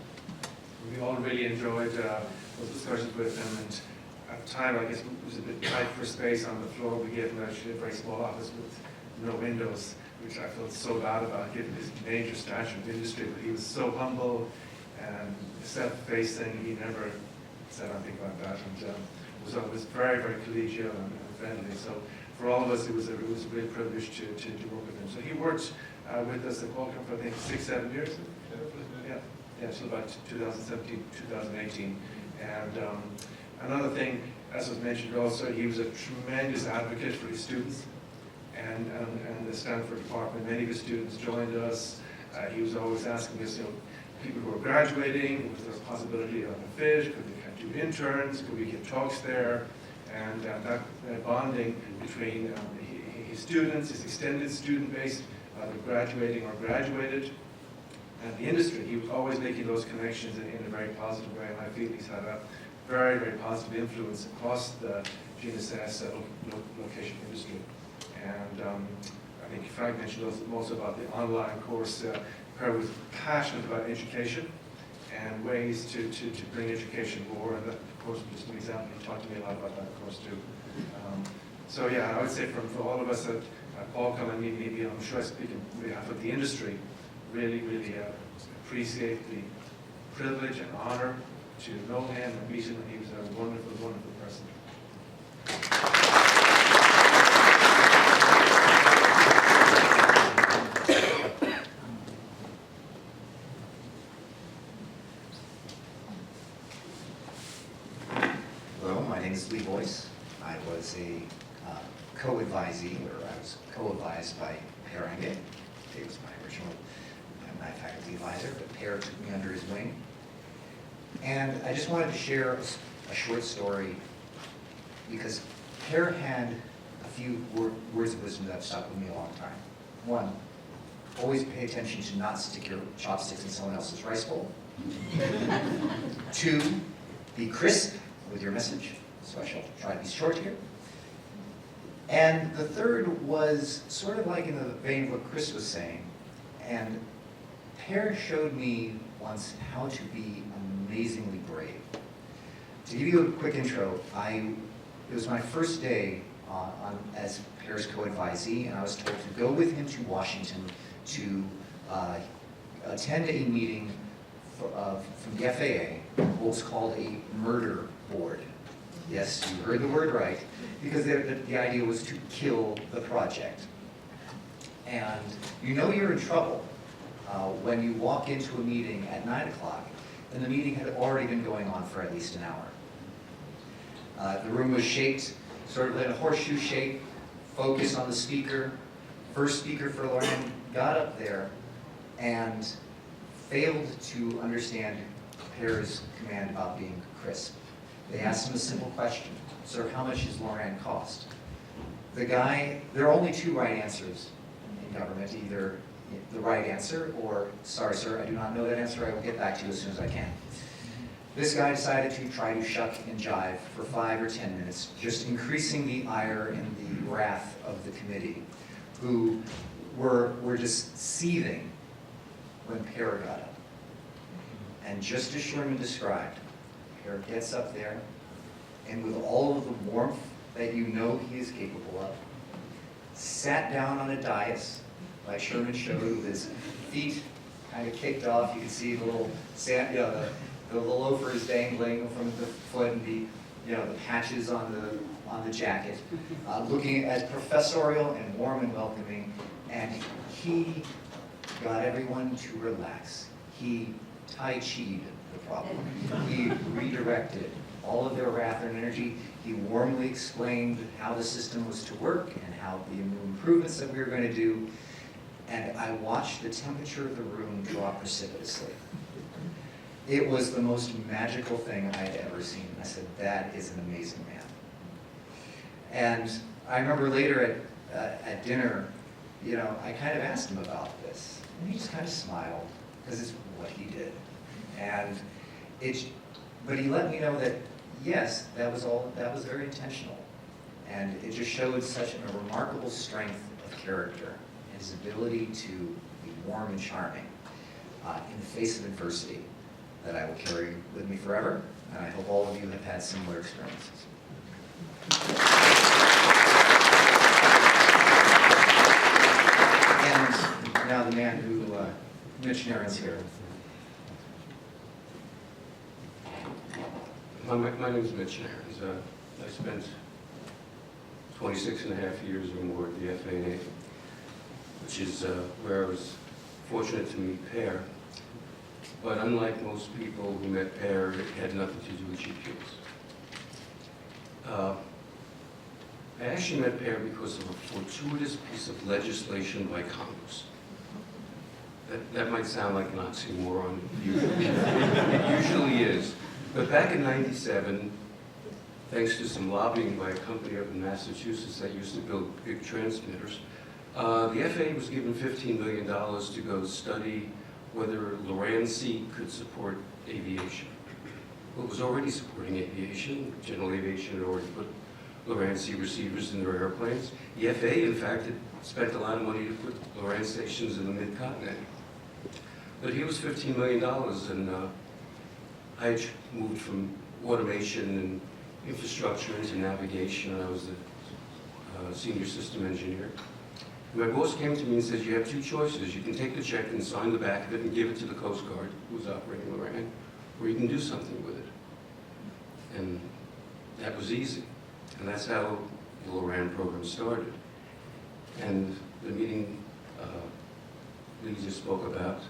We all really enjoyed those discussions with him, and at the time, I guess it was a bit tight for space on the floor. We gave him actually a very small office with no windows, which I felt so bad about, given his major stature in the industry. But he was so humble and self-facing. He never said anything like that, and was always very, very collegial and friendly. So for all of us, it was a real privilege to work with him. So he worked with us at Qualcomm for I think 6-7 years. until about 2017, 2018. And another thing, as was mentioned also, he was a tremendous advocate for his students and the Stanford department. Many of his students joined us. He was always asking us, people who are graduating, was there a possibility of a fit? Could we do interns? Could we give talks there? And that bonding between his students, his extended student base, either graduating or graduated, and the industry. He was always making those connections in a very positive way, and I feel he's had a very, very positive influence across the GNSS location industry. And I think Frank mentioned also about the online course. Per was passionate about education and ways to bring education more, and that, of course, was just an example. He talked to me a lot about that, of course, too. So yeah, I would say for all of us at Qualcomm, and maybe I'm sure I speak on behalf of the industry, really, really appreciate the privilege and honor to know him and meet him, and he was a wonderful, wonderful person. Hello, my name is Lee Boyce. I was a co-advisee, or I was co-advised by Per Enge. He was my original my faculty advisor, but Per took me under his wing. And I just wanted to share a short story because Per had a few words of wisdom that have stuck with me a long time. One, always pay attention to not stick your chopsticks in someone else's rice bowl. Two, be crisp with your message, so I shall try to be short here. And the third was sort of like in the vein of what Chris was saying, and Per showed me once how to be amazingly brave. To give you a quick intro, it was my first day as Per's co-advisee, and I was told to go with him to Washington to attend a meeting from the FAA, what was called a murder board. Yes, you heard the word right, because the idea was to kill the project. And you know you're in trouble when you walk into a meeting at 9 o'clock, and the meeting had already been going on for at least an hour. The room was shaped sort of in a horseshoe shape, focused on the speaker. First speaker for Lorraine got up there and failed to understand Per's command about being crisp. They asked him a simple question: "Sir, how much does Lorraine cost?" The guy, there are only two right answers in government, either the right answer or, "Sorry, sir, I do not know that answer, I will get back to you as soon as I can." This guy decided to try to shuck and jive for 5 or 10 minutes, just increasing the ire and the wrath of the committee, who were just seething when Per got up. And just as Sherman described, Per gets up there, and with all of the warmth that you know he is capable of, sat down on a dais, like Sherman showed, with his feet kind of kicked off. You can see the little sand, the loafers dangling from the foot, and the patches on the jacket, looking as professorial and warm and welcoming. And he got everyone to relax. He Tai Chi'd the problem. He redirected all of their wrath and energy. He warmly explained how the system was to work and how the improvements that we were going to do. And I watched the temperature of the room drop precipitously. It was the most magical thing I had ever seen. I said, that is an amazing man. And I remember later at dinner, I kind of asked him about this. And he just kind of smiled, because it's what he did. But he let me know that, yes, that was very intentional. And it just showed such a remarkable strength of character, and his ability to be warm and charming in the face of adversity, that I will carry with me forever. And I hope all of you have had similar experiences. And now the man who, Mitch Naren's here. My name is Mitch Nairns. I spent 26 and a half years or more at the FAA, which is where I was fortunate to meet Per. but unlike most people who met Per, it had nothing to do with GPs. I actually met Per because of a fortuitous piece of legislation by Congress. That might sound like an oxymoron. It usually is. But back in '97, thanks to some lobbying by a company up in Massachusetts that used to build big transmitters, the FAA was given $15 million to go study whether Loran-C could support aviation. Well, it was already supporting aviation. General Aviation had already put Loran-C receivers in their airplanes. The FAA, in fact, had spent a lot of money to put Loran stations in the mid-continent. But here was $15 million, and I had moved from automation and infrastructure into navigation, and I was the senior system engineer. And my boss came to me and says, you have two choices. You can take the check and sign the back of it and give it to the Coast Guard, who was operating Loran, or you can do something with it. And that was easy. And that's how the Loran program started. And the meeting Lee just spoke about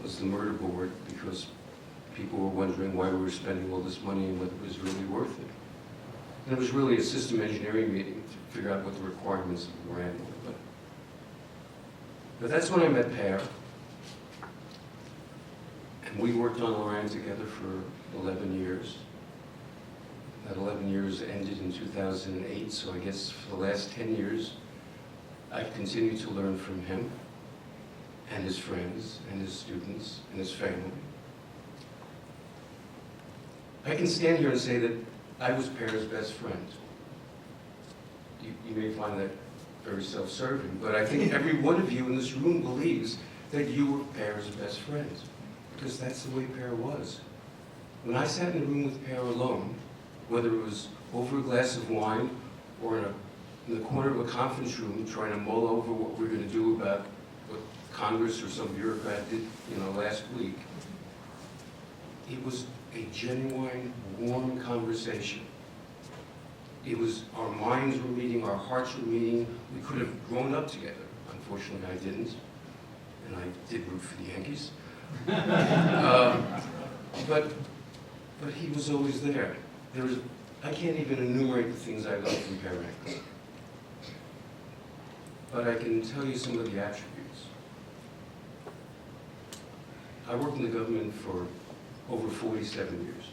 was the murder board, because people were wondering why we were spending all this money and whether it was really worth it. And it was really a system engineering meeting to figure out what the requirements of Loran were. But that's when I met Per. And we worked on Loran together for 11 years. That 11 years ended in 2008, so I guess for the last 10 years, I've continued to learn from him and his friends and his students and his family. I can stand here and say that I was Per's best friend. You may find that very self-serving, but I think every one of you in this room believes that you were Per's best friend, because that's the way Per was. When I sat in a room with Per alone, whether it was over a glass of wine or in the corner of a conference room trying to mull over what we're going to do about what Congress or some bureaucrat did, last week, it was a genuine, warm conversation. It was, our minds were meeting, our hearts were meeting. We could have grown up together. Unfortunately, I didn't, and I did root for the Yankees. But he was always there. I can't even enumerate the things I love from Per Enge. But I can tell you some of the attributes. I worked in the government for over 47 years.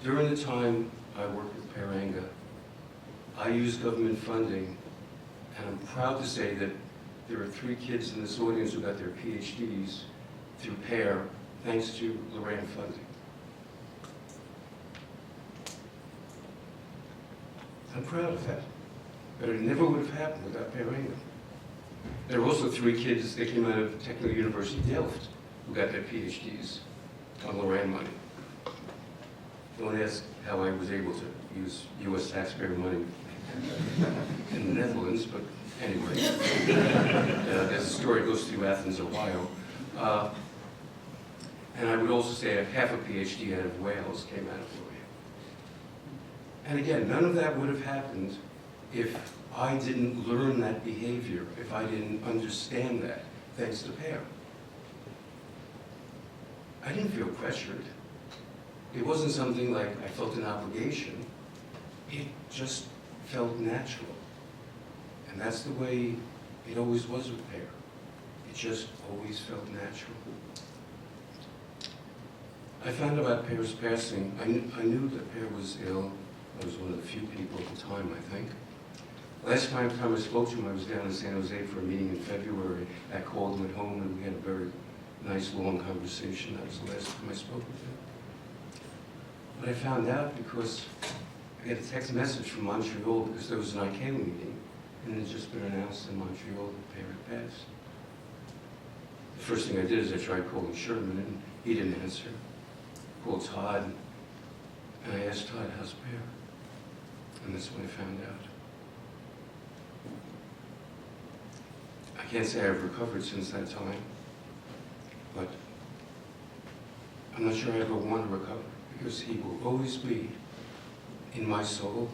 During the time I worked with Per Enge, I used government funding, and I'm proud to say that there are 3 kids in this audience who got their PhDs through Per, thanks to Loran funding. I'm proud of that, but it never would have happened without Per Enge. There were also 3 kids that came out of Technical University Delft who got their PhDs on Loran money. Don't ask how I was able to use U.S. taxpayer money in the Netherlands, but anyway. There's a story that goes through Athens, Ohio. And I would also say half a PhD out of Wales came out of Loran. And again, none of that would have happened if I didn't learn that behavior, if I didn't understand that, thanks to Per. I didn't feel pressured. It wasn't something like I felt an obligation. It just felt natural. And that's the way it always was with Per. It just always felt natural. I found out about Per's passing. I knew that Per was ill. I was one of the few people at the time, I think. Last time I spoke to him, I was down in San Jose for a meeting in February. I called him at home, and we had a very nice, long conversation. That was the last time I spoke with him. But I found out because I got a text message from Montreal because there was an ICAO meeting, and it had just been announced in Montreal that Per had passed. The first thing I did is I tried calling Sherman, and he didn't answer. I called Todd, and I asked Todd, how's Per? And that's when I found out. I can't say I've recovered since that time, but I'm not sure I ever want to recover, because he will always be in my soul.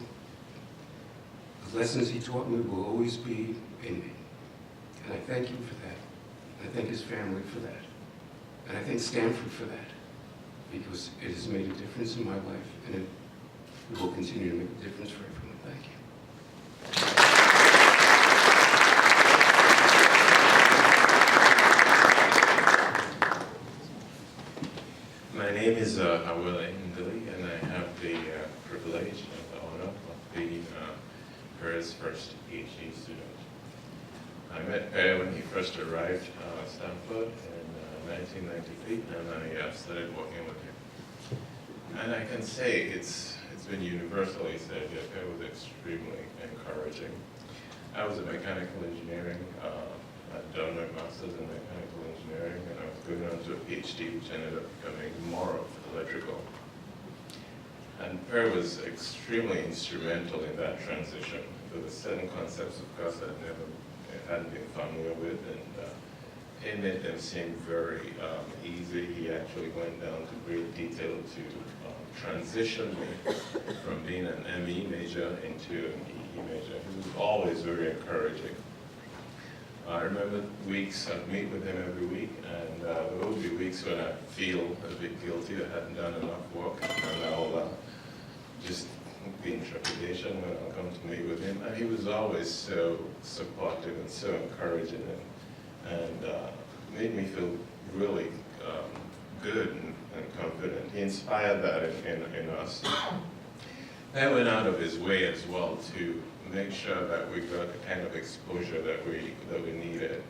The lessons he taught me will always be in me. And I thank him for that. And I thank his family for that. And I thank Stanford for that, because it has made a difference in my life, and it will continue to make a difference for everyone. Thank you. My name is Enge, and I have the privilege and the honor of being Per's first PhD student. I met Per when he first arrived at Stanford in 1993, and I started working with him. And I can say it's been universally said that Per was extremely encouraging. I was in mechanical engineering. I'd done my master's in mechanical engineering, and I was going on to a PhD, which ended up becoming more of electrical. And Per was extremely instrumental in that transition. There were certain concepts, of course, I hadn't been familiar with, and he made them seem very easy. He actually went down to great detail to transition me from being an ME major into an EE major. He was always very encouraging. I remember weeks, I'd meet with him every week, and there would be weeks when I feel a bit guilty, I hadn't done enough work, and I'll just be in trepidation when I'll come to meet with him. And he was always so supportive and so encouraging, and made me feel really good and confident. He inspired that in us. That went out of his way as well to make sure that we got the kind of exposure that we needed.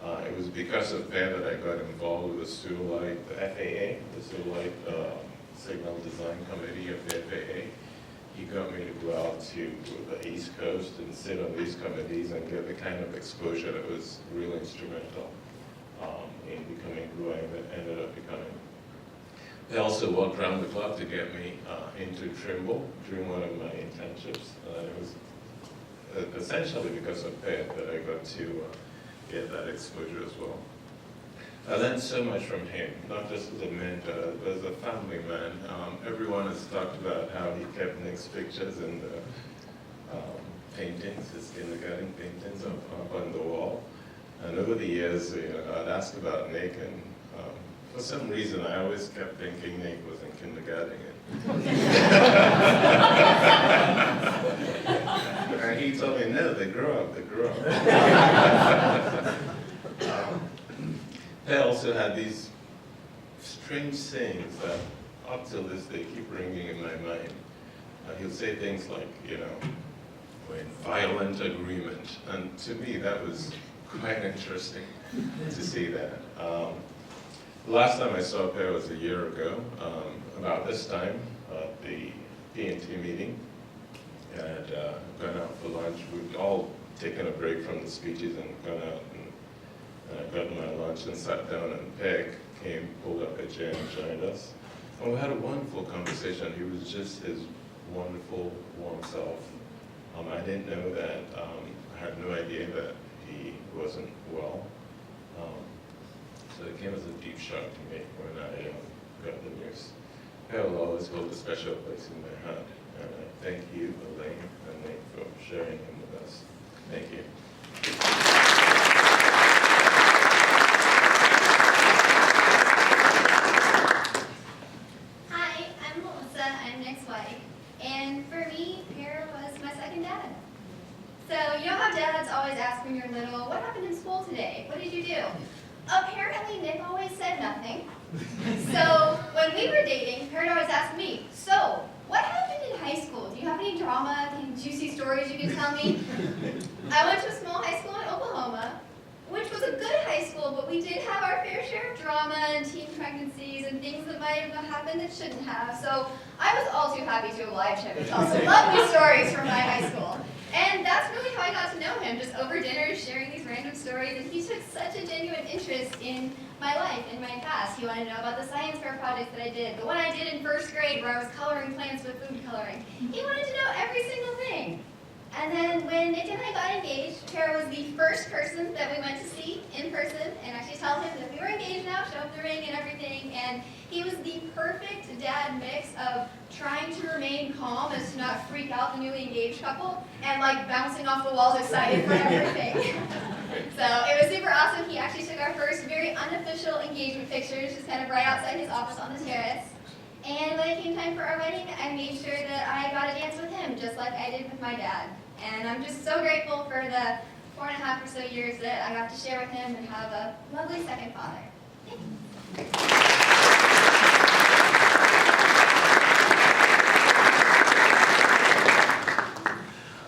It was because of that that I got involved with the Student the FAA, the Student Signal Design Committee of the FAA. He got me to go out to the East Coast and sit on these committees and get the kind of exposure that was really instrumental in becoming who I ended up becoming. They also worked around the clock to get me into Trimble during one of my internships. It was essentially because of that I got to get that exposure as well. I learned so much from him, not just as a mentor, but as a family man. Everyone has talked about how he kept Nick's pictures and paintings, his kindergarten paintings up on the wall. And over the years, I'd ask about Nick, and for some reason, I always kept thinking Nick was in kindergarten. And he told me, no, they grow up. They also had these strange sayings that up till this day keep ringing in my mind. He'll say things like, we're in violent agreement. And to me, that was quite interesting to see that. The last time I saw Per was a year ago, about this time, at the P&T meeting. I had gone out for lunch. We'd all taken a break from the speeches and gone out, and I got my lunch and sat down, and Peg came, pulled up a chair and joined us. And we had a wonderful conversation. He was just his wonderful, warm self. I didn't know that, I had no idea that he wasn't well. So it came as a deep shock to me when I got the news. I will always hold a special place in my heart. And I thank you, Elaine and Nate, for sharing him with us. Thank you. Hi, I'm Melissa. I'm Nick's wife. And for me, Per was my second dad. So you know how dads always ask when you're little, what happened in school today? What did you do? Apparently, Nick always said nothing. So when we were dating, Per always asked me, so what happened in high school? Do you have any drama, any juicy stories you can tell me? I went to a small high school in Oklahoma, which was a good high school, but we did have our fair share of drama and teen pregnancies and things that might have happened that shouldn't have. So I was all too happy to oblige him and tell some lovely stories from my high school. And that's really how I got to know him, just over dinner, sharing these random stories. And he took such a genuine interest in my life, in my past. He wanted to know about the science fair projects that I did, the one I did in first grade where I was coloring plants with food coloring. He wanted to know every single thing. And then when Nick and I got engaged, Per was the first person that we went to see in person and actually tell him that we were engaged now, show him the ring and everything. And he was the perfect dad mix of trying to remain calm as to not freak out the newly engaged couple and like bouncing off the walls excited for everything. So it was super awesome. He actually took our first very unofficial engagement pictures, just kind of right outside his office on the terrace. And when it came time for our wedding, I made sure that I got to dance with him, just like I did with my dad. And I'm just so grateful for the 4.5 or so years that I got to share with him and have a lovely second father.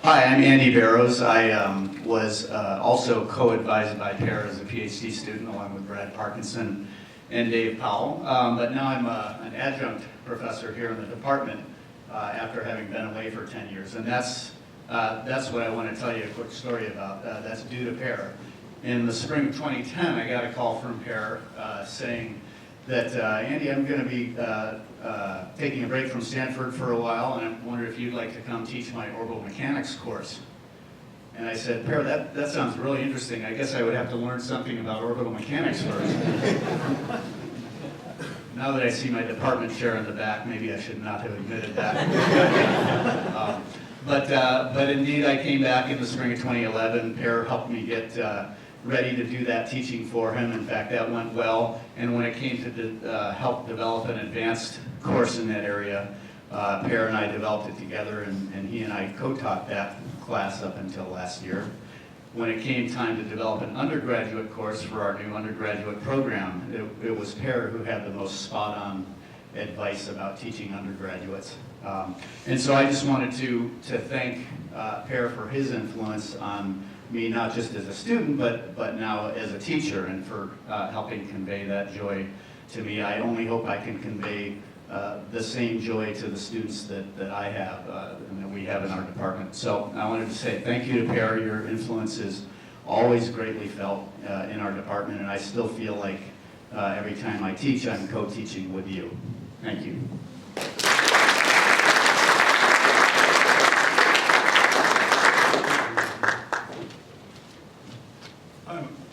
Hi, I'm Andy Barrows. I was also co-advised by Per as a PhD student along with Brad Parkinson and Dave Powell. But now I'm an adjunct professor here in the department after having been away for 10 years. And that's what I want to tell you a quick story about. That's due to Per. In the spring of 2010, I got a call from Per saying that, Andy, I'm going to be taking a break from Stanford for a while, and I wonder if you'd like to come teach my orbital mechanics course. And I said, Per, that sounds really interesting. I guess I would have to learn something about orbital mechanics first. Now that I see my department chair in the back, maybe I should not have admitted that. But indeed, I came back in the spring of 2011. Per helped me get ready to do that teaching for him. In fact, that went well. And when it came to help develop an advanced course in that area, Per and I developed it together, and he and I co-taught that class up until last year. When it came time to develop an undergraduate course for our new undergraduate program, it was Per who had the most spot-on advice about teaching undergraduates. And so I just wanted to thank Per for his influence on me, not just as a student, but now as a teacher, and for helping convey that joy to me. I only hope I can convey the same joy to the students that I have and that we have in our department. So I wanted to say thank you to Per. Your influence is always greatly felt in our department, and I still feel like every time I teach, I'm co-teaching with you. Thank you.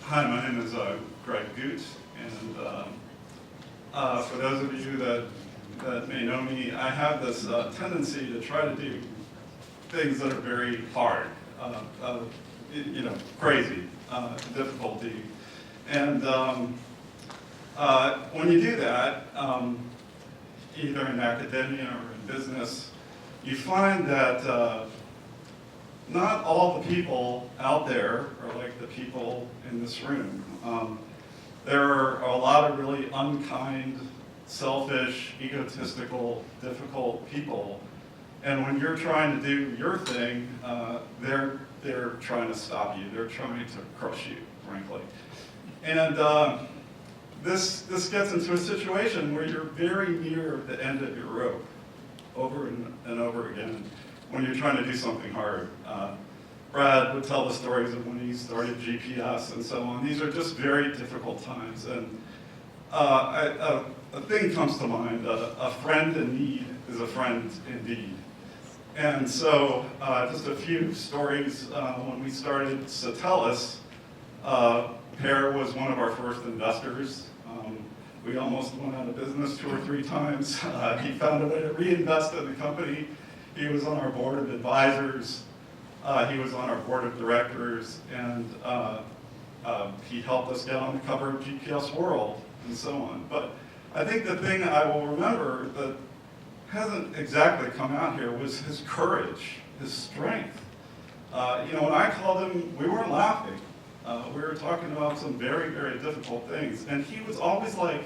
Hi, my name is Greg Goot, and for those of you that may know me, I have this tendency to try to do things that are very hard, crazy, difficulty. And when you do that, either in academia or in business, you find that not all the people out there are like the people in this room. There are a lot of really unkind, selfish, egotistical, difficult people. And when you're trying to do your thing, they're trying to stop you. They're trying to crush you, frankly. And this gets into a situation where you're very near the end of your rope, over and over again, when you're trying to do something hard. Brad would tell the stories of when he started GPS and so on. These are just very difficult times. And a thing comes to mind, a friend in need is a friend indeed. And so just a few stories. When we started Satellus, Per was one of our first investors. We almost went out of business 2 or 3 times. He found a way to reinvest in the company. He was on our board of advisors. He was on our board of directors, and he helped us get on the cover of GPS World and so on. But I think the thing I will remember that hasn't exactly come out here was his courage, his strength. When I called him, we weren't laughing. We were talking about some very, very difficult things, and he was always like,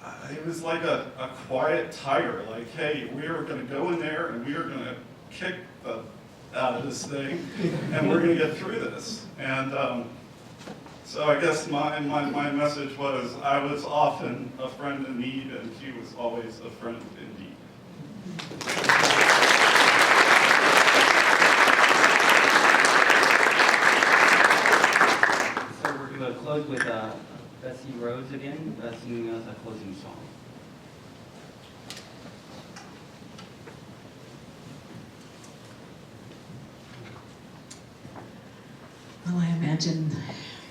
a quiet tiger, like, hey, we are going to go in there and we are going to kick the out of this thing, and we're going to get through this. And so I guess my message was, I was often a friend in need, and he was always a friend indeed. So we're going to close with Bessie Rose again, singing us a closing song. Well, I imagine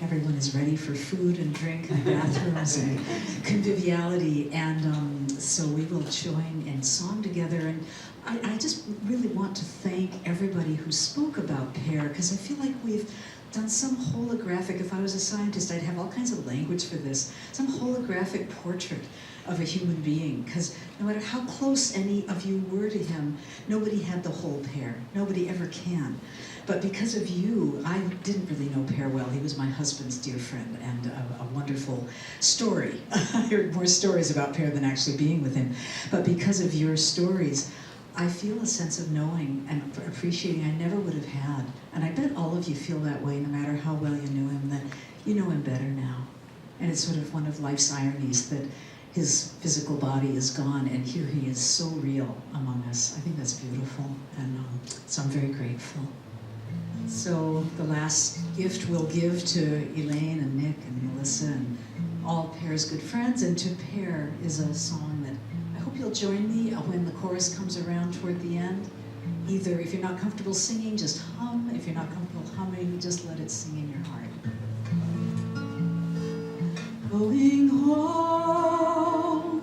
everyone is ready for food and drink and bathrooms and conviviality, and so we will join in song together. And I just really want to thank everybody who spoke about Per, because I feel like we've done some holographic, if I was a scientist, I'd have all kinds of language for this, some holographic portrait of a human being, because no matter how close any of you were to him, nobody had the whole pear. Nobody ever can. But because of you, I didn't really know Pear well. He was my husband's dear friend, and a wonderful story. I heard more stories about Pear than actually being with him. But because of your stories, I feel a sense of knowing and appreciating I never would have had. And I bet all of you feel that way, no matter how well you knew him, that you know him better now. And it's sort of one of life's ironies that his physical body is gone, and here he is so real among us. I think that's beautiful, and so I'm very grateful. So the last gift we'll give to Elaine and Nick and Melissa and all Pear's good friends, and to Pear is a song that I hope you'll join me when the chorus comes around toward the end. Either if you're not comfortable singing, just hum. If you're not comfortable humming, just let it sing in your heart. Going home,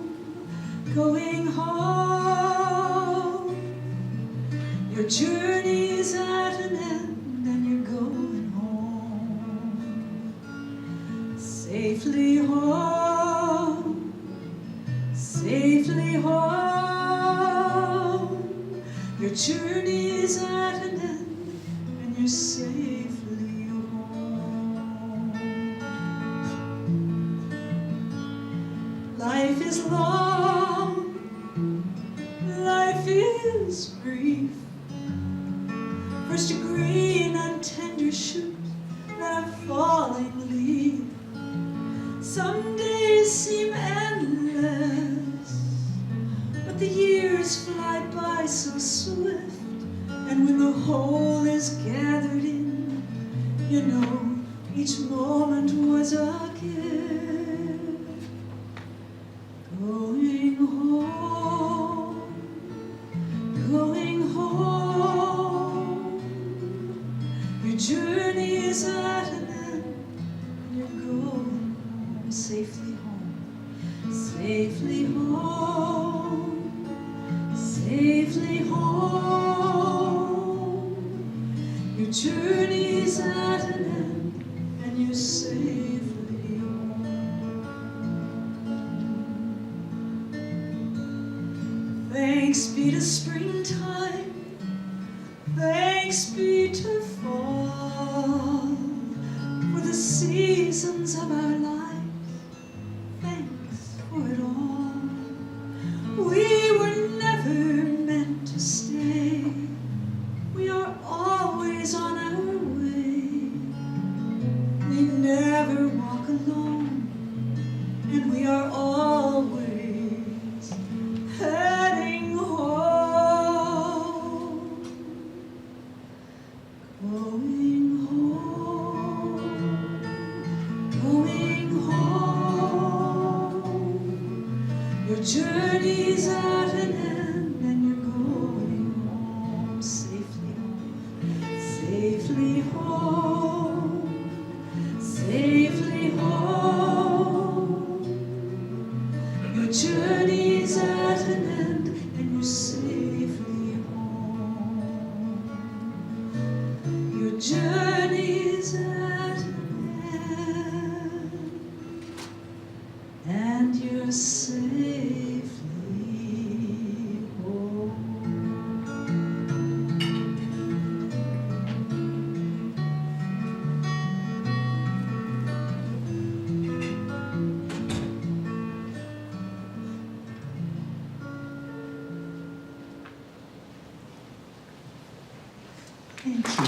going home, your journey's at an end and you're going home. Safely home, safely home, your journey's at an end and you're safely home. Life is long, life is brief. First a green and tender shoot, then a falling leaf. Some days seem endless, but the years fly by so swift. And when the whole is gathered in, you know each moment was a gift. Going home, going home, your journey is at an end, and you're going home, safely home, safely home, safely home. Your journey's at an end, and you're safely home. Thanks be to springtime, thanks be to fall, for the seasons of our lives. Thanks for it all. We were never meant to stay. We are always on our way. We never walk alone, and we are always heading home. Going home, going home. Your journey's at an end, and you're going home, safely home, safely home, safely home. Your journey's at an end, and you're safely home. Your journey's at an end, and you're safely home. Thank you.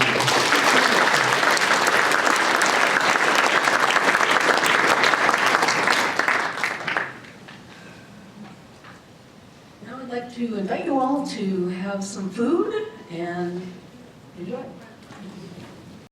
Now I'd like to invite you all to have some food and enjoy.